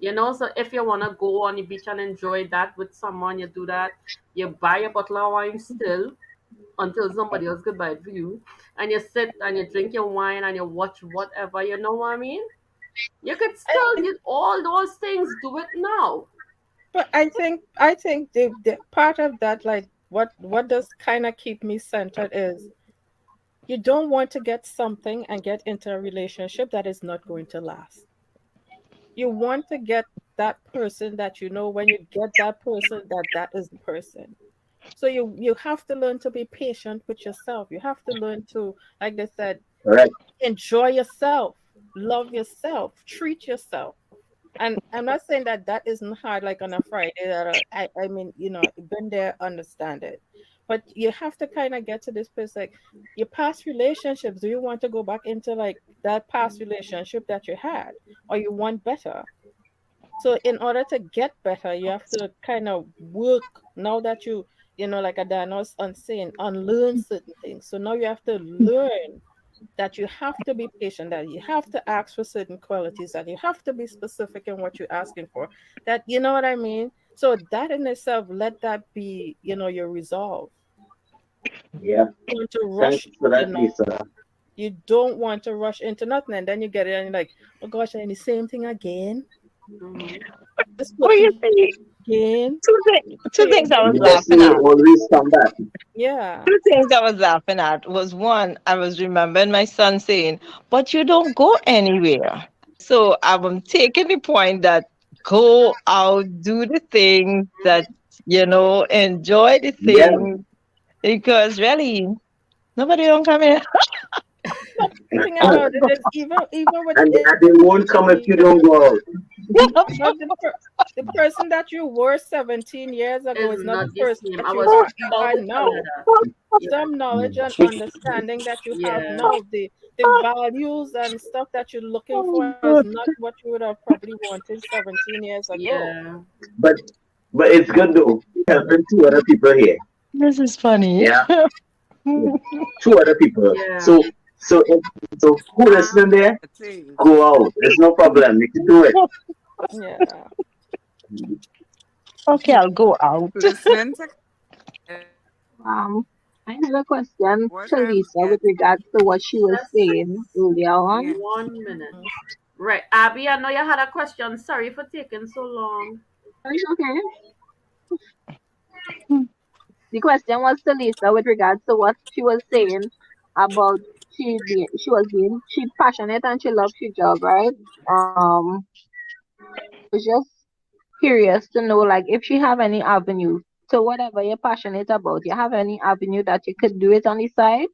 So if you want to go on the beach and enjoy that with someone, you do that. You buy a bottle of wine still until somebody else could buy it for you, and you sit and you drink your wine and you watch whatever. You know what I mean? You could I, still get all those things. Do it now. but I think the part of that, like what does kind of keep me centered is you don't want to get something and get into a relationship that is not going to last. You want to get that person that you know when you get that person that is the person. So you have to learn to be patient with yourself. You have to learn to, like they said, Correct. enjoy yourself, love yourself, treat yourself. And I'm not saying that that isn't hard, like on a Friday. I mean, been there, understand it. But you have to kind of get to this place, like your past relationships. Do you want to go back into like that past relationship that you had, or you want better? So in order to get better, you have to kind of work now that like Adana was on saying, unlearn certain things. So now you have to learn that you have to be patient, that you have to ask for certain qualities, that you have to be specific in what you're asking for. That you know what I mean? So that in itself, let that be, your resolve. Yeah. You want to Thanks rush for into that, nothing. Lisa. You don't want to rush into nothing, and then you get it, and you're like, oh gosh, and the same thing again. Hmm. This Oh, person you see, again. two So things I was The laughing destiny at. will always come back. yeah. Two things I was laughing at was one, I was remembering my son saying, but you don't go anywhere. So I'm taking the point that go out, do the things that, enjoy the Yeah. things because really nobody don't come here. But the thing about it is, even with And they won't come if you intimacy, don't go out. but the person that you were 17 years ago Is is not the not the person same. I that was you about are to tell you now. that. Yeah. Some knowledge and understanding that you have Yeah. now, the values and stuff that you're looking for Oh, is God. not what you would have probably wanted 17 years ago. Yeah. But but it's good though. Helping two other people here. This is funny. Yeah. Yeah. Two other people. Yeah. So who listening there? Things. Go out. There's no problem. You can do it. Yeah. Okay, I'll go out. Listening to Um, I had a question what to I'm Lisa with getting. regards to what she was Just saying earlier on. Yeah. 1 minute. Right. Abby, I know you had a question. Sorry for taking so long. It's okay. The question was to Lisa with regards to what she was saying about she passionate and she loves her job, right? I was just curious to know like if she have any avenue to whatever you're passionate about. You have any avenue that you could do it on the side?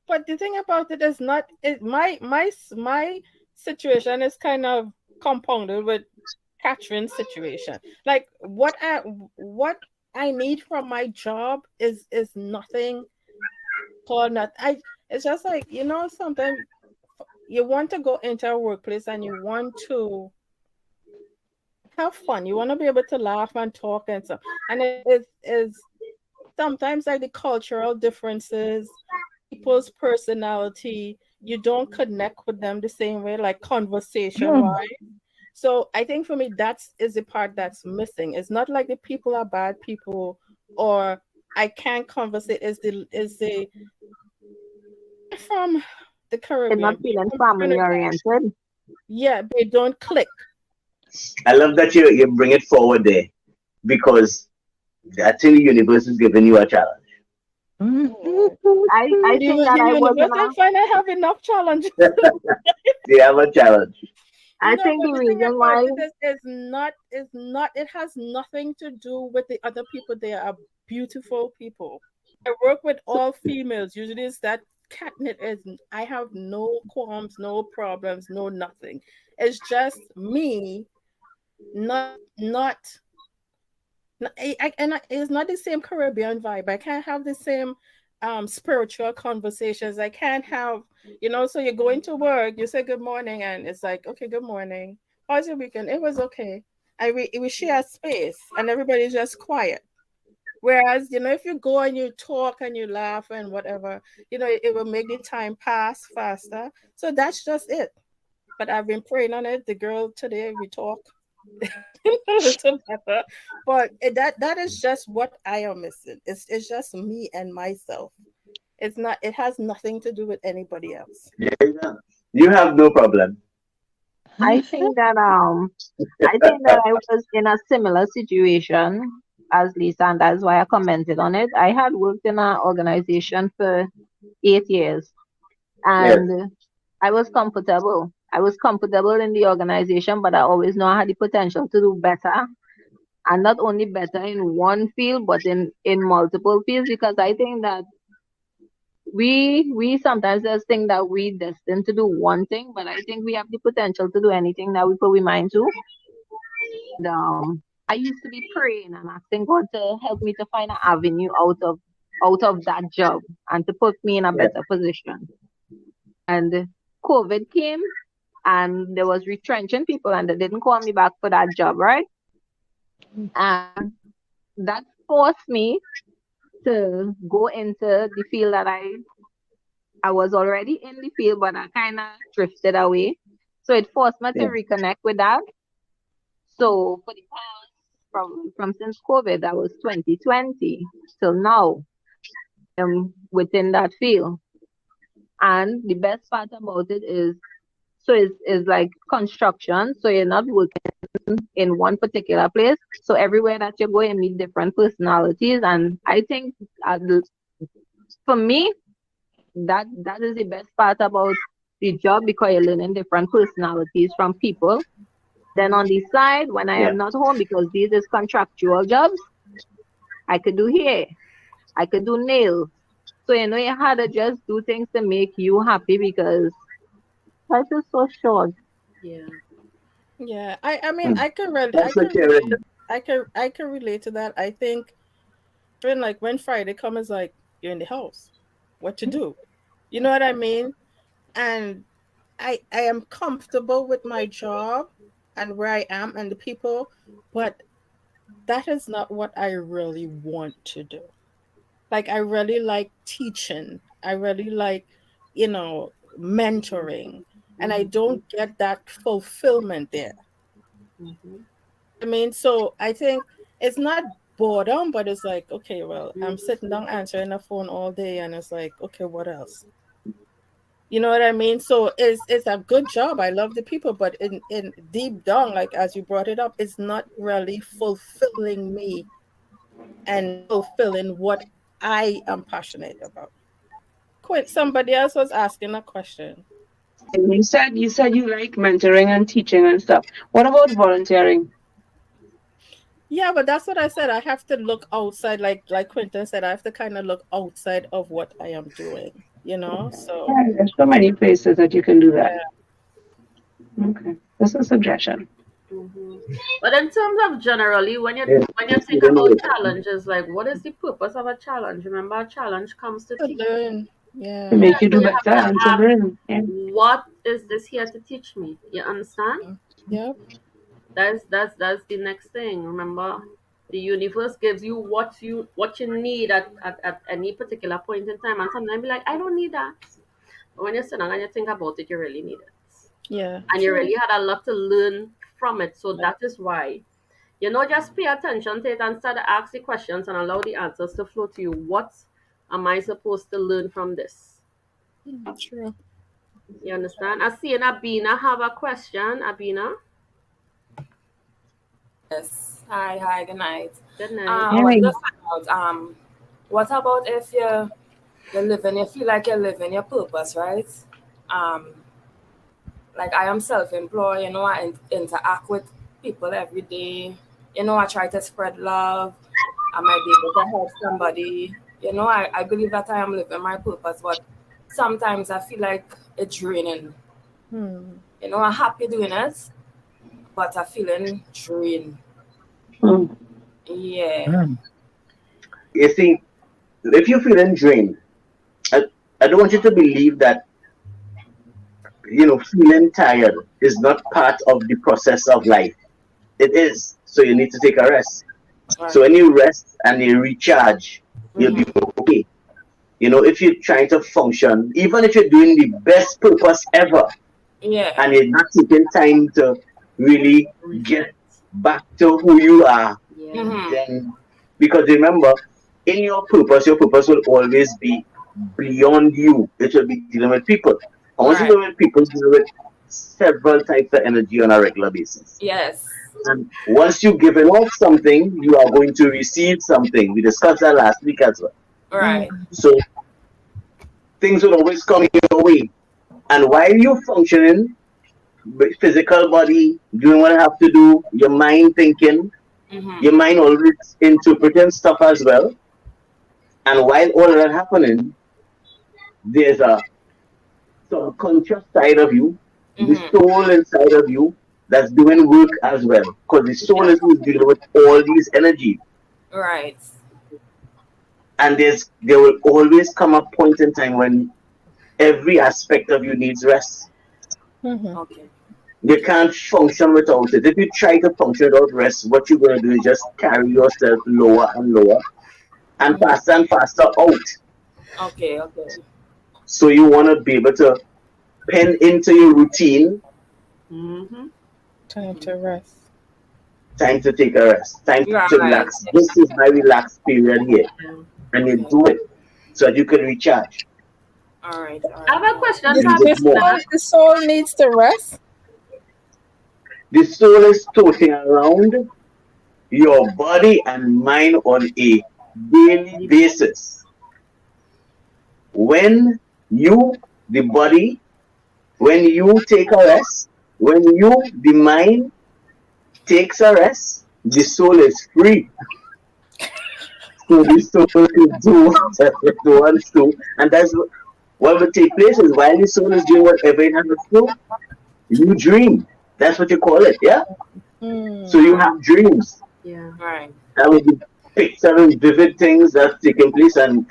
But the thing about it is not it, my situation is kind of compounded with Catherine's situation. Like what I need from my job is nothing for not. I It's just like sometimes you want to go into a workplace and you want to have fun. You want to be able to laugh and talk and stuff. And it is sometimes like the cultural differences, people's personality, you don't connect with them the same way, like conversation wise. So I think for me, that's is the part that's missing. It's not like the people are bad people or I can't conversate. Is the from the You're Caribbean, not people feeling from family Trinidad. oriented. Yeah, they don't click. I love that you bring it forward there because I think the universe is giving you a challenge. Oh. I think that The I was in universe, I a find I have enough challenges. They have a challenge. I No, think but the the thing reason about why it is not it has nothing to do with the other people. They are beautiful people. I work with all females. Usually it's that catnip is I have no qualms, no problems, no nothing. It's just me not it's not the same Caribbean vibe. I can't have the same spiritual conversations. I can't have, so you go into work, you say good morning, and it's like, okay, good morning. How's your weekend? It was okay. We share space and everybody's just quiet. Whereas, if you go and you talk and you laugh and whatever, it will make the time pass faster. So that's just it. But I've been praying on it. The girl today, we talk a little better. But that is just what I am missing. It's just me and myself. It's not. It has nothing to do with anybody else. Yeah. You have no problem. I think that I was in a similar situation as Lisa, and that's why I commented on it. I had worked in an organization for 8 years, Yes. and I was comfortable. I was comfortable in the organization, but I always know I had the potential to do better, and not only better in one field, but in multiple fields. Because I think that we sometimes just think that we destined to do one thing, but I think we have the potential to do anything that we put we mind to. And I used to be praying and asking God to help me to find an avenue out of that job and to put me in a Yes. better position. And COVID came and there was retrenching people and they didn't call me back for that job, right? And that forced me to go into the field that I was already in the field, but I kind of drifted away. So it forced me to Yes. reconnect with that. So for the past, from since COVID, that was 2020 till now, within that field. And the best part about it is, so it's like construction. So you're not working in one particular place. So everywhere that you go, you meet different personalities. And I think for me, that is the best part about the job because you're learning different personalities from people. Then on the side, when I Yes. am not home, because these is contractual jobs, I could do hair, I could do nails. So you had to just do things to make you happy because life is so short. Yeah. Yeah, I mean, Hmm. I That's what can relate. Karen. I can relate to that. I think when Friday comes, it's like you're in the house. What to do? You know what I mean? And I am comfortable with my job and where I am and the people, but that is not what I really want to do. Like I really like teaching. I really like, mentoring. And I Mm-hmm. don't get that fulfillment there. Mm-hmm. I mean, so I think it's not boredom, but it's like, okay, well, I'm sitting Mm-hmm. down answering the phone all day and it's like, okay, what else? You know what I mean? So it's a good job. I love the people, but in deep down, like as you brought it up, it's not really fulfilling me and fulfilling what I am passionate about. Quit. Somebody else was asking a question. And you said you like mentoring and teaching and stuff. What about volunteering? Yeah, but that's what I said. I have to look outside, like Quentin said, I have to kind of look outside of what I am doing, So Yeah, there's so many places that you can do that. yeah, Okay, that's a suggestion. Mm-hmm. But in terms of generally, when you Yes. when you You think don't know about it. challenges, like what is the purpose of a challenge? Remember, a challenge comes to to teach. learn. To Yeah. Yeah, make you so do you better have to and to ask, learn. Yeah. what is this here to teach me? You understand? Yep. That's the next thing. Remember, the universe gives you what you need at any particular point in time, and sometimes be like, I don't need that. But when you sit down and you think about it, you really need it, Yeah. and you True. really had a lot to learn from it. So that is why. Just pay attention to it and start to ask the questions and allow the answers to flow to you. What am I supposed to learn from this? True. You understand? I see an Abina have a question. Abina, Yes. Hi, hi, good night. good night. I want Hey, to find out, what about if you feel like you're living your purpose, right? Um, like I am self-employed, I interact with people every day. I try to spread love. I might be able to help somebody. I believe that I am living my purpose, but sometimes I feel like it's draining. Hmm. I'm happy doing it, but I'm feeling drained. hmm, Yeah. You see, if you're feeling drained, I, I don't want you to believe that, feeling tired is not part of the process of life. It is. So you need to take a rest. So Right. when you rest and you recharge, you'll be Mm-hmm. okay. If you're trying to function, even if you're doing the best purpose ever, Yeah. and you're not taking time to really get Reset. back to who you are, Yeah. Mm-hmm. then because remember, in your purpose will always be beyond you. It will be dealing with people. And once you're Right. dealing with people, dealing with several types of energy on a regular basis. Yes. And once you've given off something, you are going to receive something. We discussed that last week as well. Right. So things will always come your way. And while you're functioning, with physical body, doing what I have to do, your mind thinking, Mm-hmm. your mind always interpreting stuff as well. And while all of that happening, there's a subconscious side of you, the Mm-hmm. soul inside of you that's doing work as well. Because the soul Yeah. is who's dealing with all these energies. Right. And there will always come a point in time when every aspect of you needs rest. Okay. You can't function without it. If you try to function without rest, what you're going to do is just carry yourself lower and lower and faster out. Okay. Okay. So you want to be able to pen into your routine, Mm-hmm. Time to rest. time to take a rest, time to Right. relax. This is my relaxed period here. Yeah. And you Okay. do it so that you can recharge. All right. All I right. have a question The, for And the with more. soul, Abina. the soul needs to rest. The soul is floating around your body and mind on a daily basis. When you, the body, when you take a rest, when you, the mind, takes a rest, the soul is free. So the soul can do whatever it wants to. And that's what will take place is while the soul is doing whatever it has to do, you dream. That's what you call it, yeah? So you have dreams. Yeah. Right. That will be picturing vivid things that's taking place, and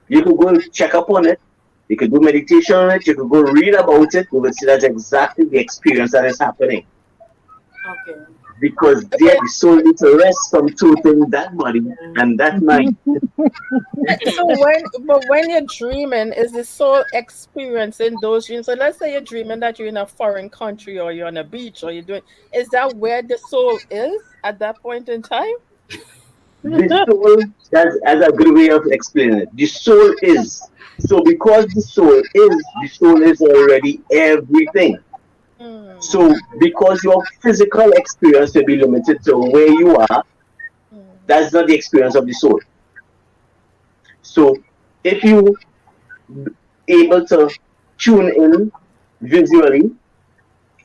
you could go check up on it. You could do meditation on it. You could go read about it. You will see that's exactly the experience that is happening. Okay. Because there the soul needs to rest from two things, that body and that mind. So when you're dreaming, is the soul experiencing those dreams? So let's say you're dreaming that you're in a foreign country or you're on a beach or you're doing, is that where the soul is at that point in time? The soul, that's a good way of explaining it. The soul is. So because the soul is already everything. Hmm. So because your physical experience will be limited to where you are, that's not the experience of the soul. So if you able to tune in visually,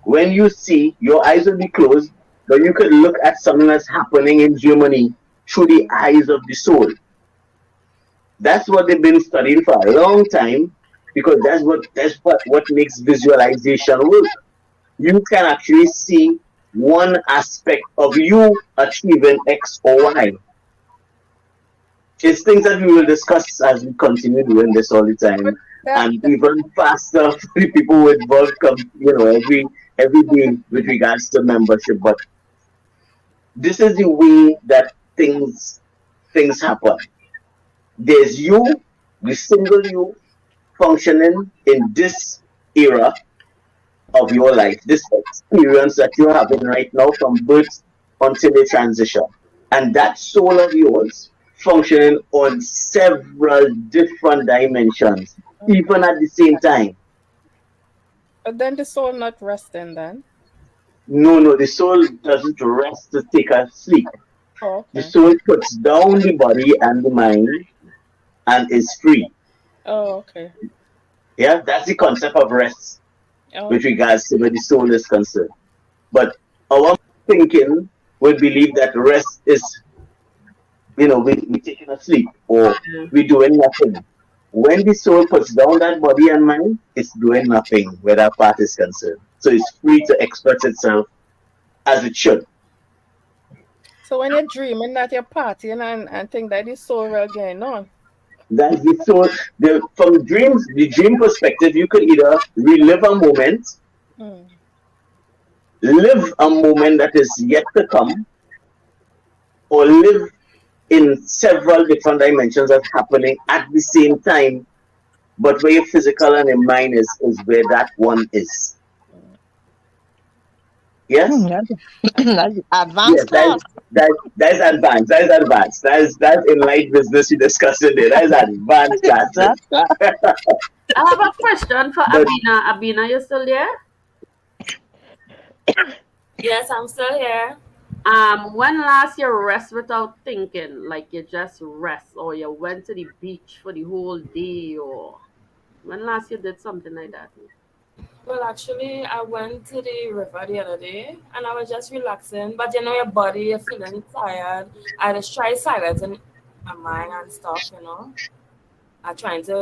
when you see, your eyes will be closed, but you could look at something that's happening in Germany through the eyes of the soul. That's what they've been studying for a long time because that's what makes visualization work. You can actually see one aspect of you achieving X or Y. It's things that we will discuss as we continue doing this all the time, That, and even faster for the people who involved come, every day with regards to membership. But this is the way that things happen. There's you, the single you, functioning in this era of your life, this experience that you're having right now from birth until the transition. And that soul of yours functioning on several different dimensions, even at the same time. but then the soul not resting then. No, no, the soul doesn't rest to take a sleep. Oh, The okay. soul puts down the body and the mind and is free. Oh, okay. Yeah, that's the concept of rest Oh, with okay. regards to where the soul is concerned. But our thinking would believe that rest is, we taking a sleep or we doing nothing. When the soul puts down that body and mind, it's doing nothing where that part is concerned. So it's free to express itself as it should. So when you're dreaming that you're partying and think that is so real going on. That's the soul. From dreams, the dream perspective, you could either relive a moment, Hmm. live a moment that is yet to come, or live in several different dimensions that's happening at the same time, but where your physical and your mind is where that one is. Yes? That's Yes, advanced that class. is that is advanced. That is advanced. That's in light business we discussed today. That is advanced classes. Advanced class. I have a question for But Abina. Abina, you still there? Yes, I'm still here. When last you rest without thinking, like you just rest, or you went to the beach for the whole day, or when last you did something like that? Well, actually, I went to the river the other day and I was just relaxing. But you know, your body, you're feeling tired. I just try silencing my mind and stuff, you know. I trying to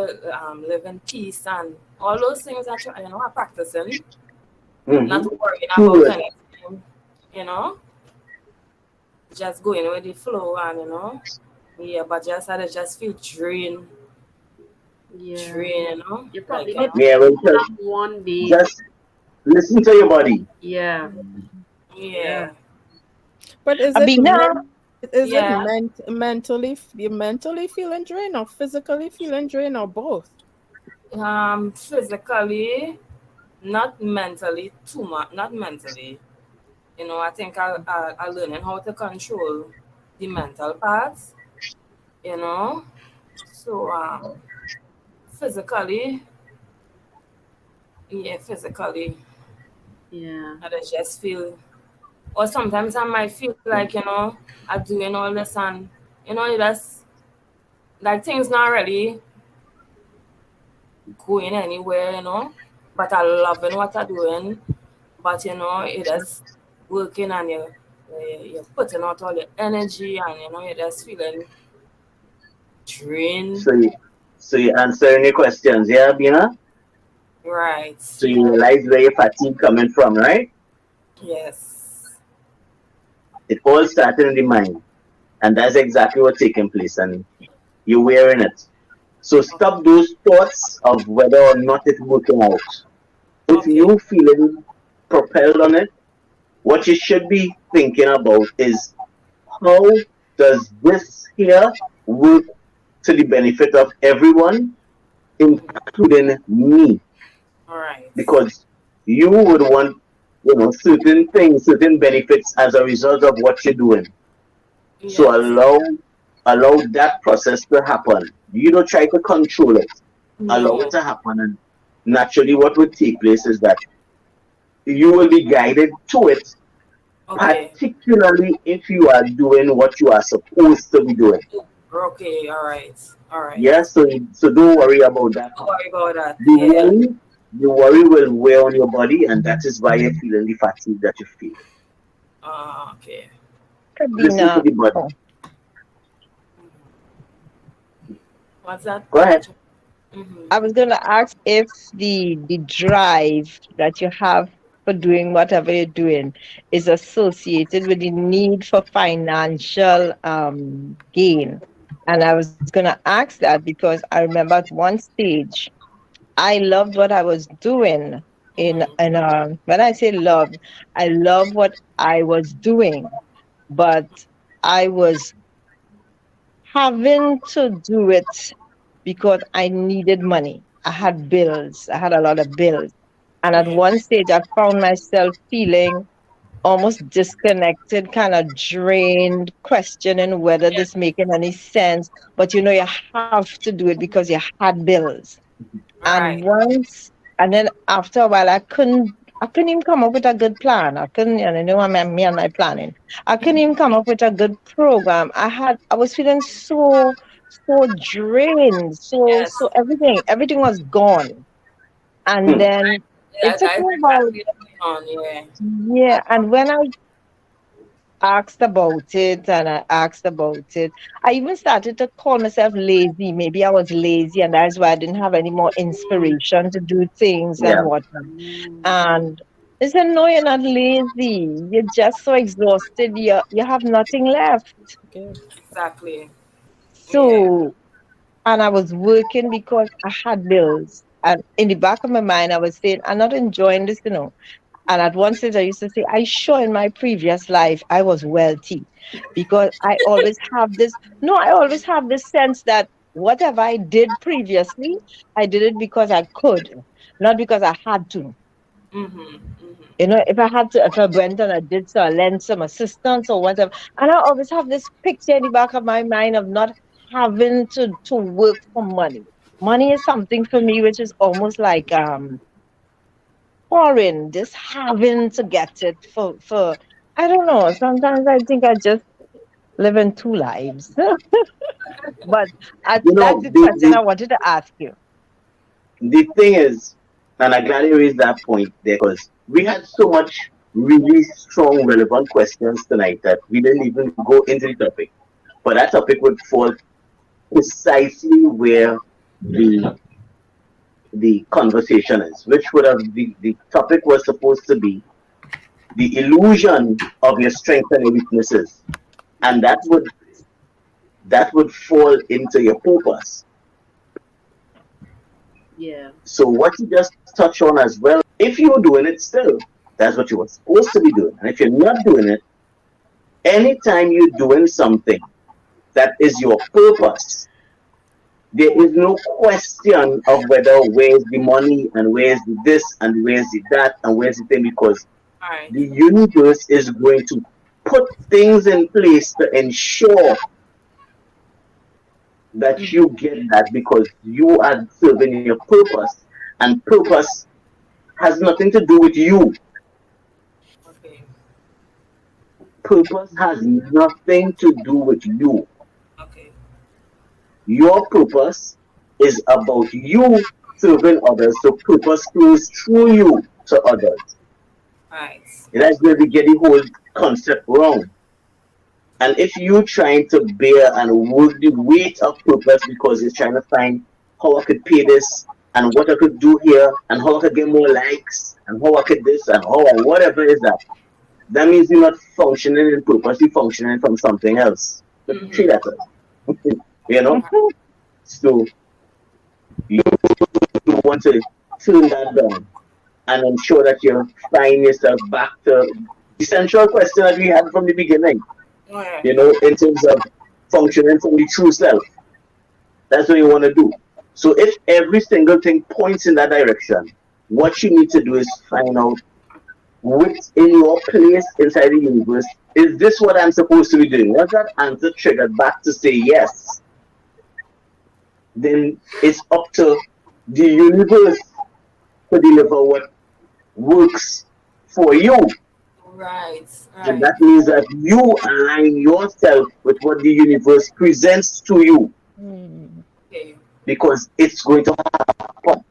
live in peace and all those things I try, you know, I'm practicing. Not Mm-hmm. worrying about Good. anything, you know. Just going with the flow and, you know. Yeah, but just I just feel Yeah, drained, you know. you probably Like, you did know. Yeah, well, that one day. just listen to your body. Yeah, yeah, Yeah. But is it Abina, is it Yeah. mentally you mentally feeling drained or physically feeling drained or both? Physically, not mentally too much, not mentally. You know, I think I learning how to control the mental parts, you know. So physically, yeah, physically, yeah, I just feel, or sometimes I might feel like, you know, I'm doing all this and, you know, that's like things not really going anywhere, you know, but I loving what I'm doing, but you know, it is working and you're putting out all your energy and, you know, you're just feeling drained. So you answering your questions, yeah, Bina? Right. So you realize where your fatigue coming from, right? Yes. It all started in the mind. And that's exactly what's taking place, and you're wearing it. So stop those thoughts of whether or not it's working out. If Okay. you feeling propelled on it, what you should be thinking about is how does this here work to the benefit of everyone, including me? All right. Because you would want, certain things, certain benefits as a result of what you're doing. So Yes. allow that process to happen. You don't try to control it. Allow it No. to happen, and naturally what would take place is that you will be guided to it, Okay. particularly if you are doing what you are supposed to be doing. Okay. All right. All right. Yeah, so don't worry about that Don't part. worry about that. The Yeah. worry, the worry will wear on your body, and that is why you're feeling the fatigue that you feel. Okay. Listen to Abina. the body. Oh, What's that? Go ahead. Mm-hmm. I was going to ask if the drive that you have for doing whatever you're doing is associated with the need for financial gain. And I was going to ask that because I remember at one stage I loved what I was doing when I say love, I love what I was doing, but I was having to do it because I needed money. I had bills. I had a lot of bills. And at Yeah. one stage, I found myself feeling almost disconnected, kind of drained, questioning whether Yeah. this making any sense. But you have to do it because you had bills. And Right. then after a while, I couldn't even come up with a good plan. I couldn't, and I know me and my planning. I couldn't even come up with a good program. I was feeling so drained, so Yes. everything was gone. And Hmm. then it Yeah, took that me is about, exactly what's going on. Yeah. yeah. And when I asked about it and I asked about it. I even started to call myself lazy. Maybe I was lazy and that's why I didn't have any more inspiration to do things and Yeah. whatnot. And they said, no, you're not lazy. You're just so exhausted. You have nothing left. Give. Exactly. Yeah. So, and I was working because I had bills. And in the back of my mind, I was saying, I'm not enjoying this. And at one stage, I used to say, I sure in my previous life, I was wealthy because I always have this sense that whatever I did previously, I did it because I could, not because I had to. Mm-hmm. Mm-hmm. If I went and I did so, I lent some assistance or whatever. And I always have this picture in the back of my mind of not having to work for money. Money is something for me which is almost like pouring, just having to get it for I don't know. Sometimes I think I just living two lives. But You that's know, the question I wanted to ask you. the thing is, and I'm glad you raised that point there because we had so much really strong, relevant questions tonight that we didn't even go into the topic. But that topic would fall precisely where the the conversation is, which would have the topic was supposed to be the illusion of your strengths and your weaknesses, and that would fall into your purpose. Yeah. So what you just touched on as well, if you're doing it still, that's what you were supposed to be doing. And if you're not doing it, anytime you're doing something that is your purpose, there is no question of whether where's the money and where's the this and where's the that and where's the thing because All right. the universe is going to put things in place to ensure that you get that because you are serving your purpose. And purpose has nothing to do with you. Okay. Purpose has nothing to do with you. Okay. Your purpose is about you serving others. So purpose flows through you to others. All right. And that's where we get the whole concept wrong. And if you're trying to bear and work the weight of purpose because you're trying to find how I could pay this and what I could do here and how I could get more likes and how I could this and how or whatever is that, that means you're not functioning in purpose, you're functioning from something else. The three Mm-hmm. letters. You know? So you want to turn that down and ensure that you find yourself back to the central question that we had from the beginning, All right. you know, in terms of functioning from the true self. That's what you want to do. So if every single thing points in that direction, what you need to do is find out which in your place inside the universe is this what I'm supposed to be doing? Once that answer triggered back to say yes, then it's up to the universe to deliver what works for you. Right. And Right. that means that you align yourself with what the universe presents to you Hmm. Okay. because it's going to happen.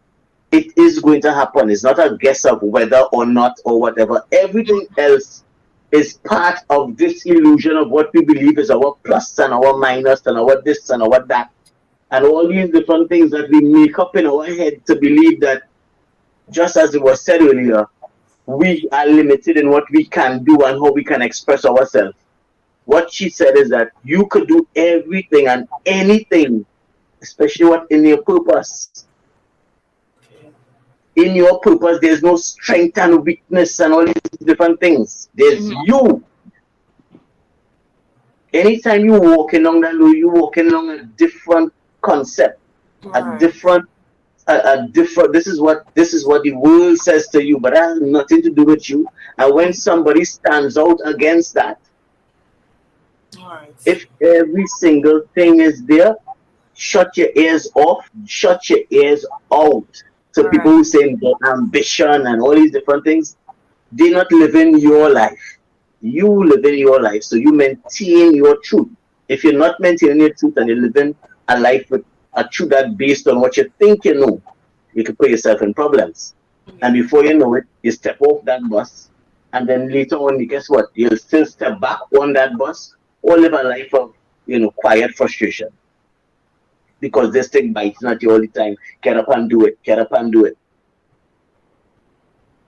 It is going to happen. It's not a guess of whether or not or whatever. Everything else is part of this illusion of what we believe is our plus and our minus and our this and our that. And all these different things that we make up in our head to believe that, just as it was said earlier, we are limited in what we can do and how we can express ourselves. What she said is that you could do everything and anything, especially what in your purpose. Okay. In your purpose, there's no strength and weakness and all these different things. There's Mm-hmm. you. Anytime you walk along that road, you walk along a different concept, All a right. different, a different. This is what the world says to you, but that has nothing to do with you. And when somebody stands out against that, All right. if every single thing is there, shut your ears off, shut your ears out to All people right. who say their ambition and all these different things. They're not living your life. You live in your life, so you maintain your truth. If you're not maintaining your truth and you're living a life with a truth that's based on what you think you know, you can put yourself in problems. And Yeah. before you know it, you step off that bus, and then later on, guess what? You'll still step back on that bus or live a life of quiet frustration because this thing biting at you all the time. Get up and do it. Get up and do it.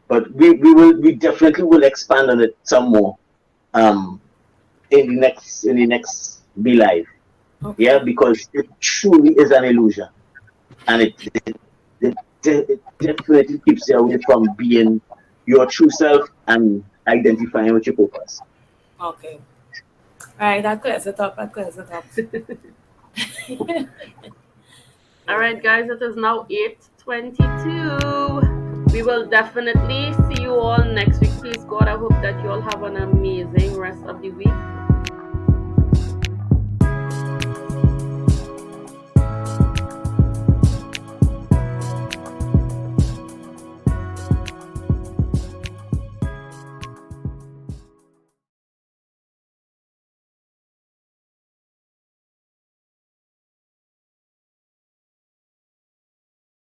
But we definitely will expand on it some more um in the next Be Live. Yeah, Okay. because it truly is an illusion. And it definitely keeps you away from being your true self and identifying with your purpose. Okay. All right. That clears it up. That clears it up. All Yeah. right, guys, it is now 8:22. We will definitely see you all next week. Please, God, I hope that you all have an amazing rest of the week.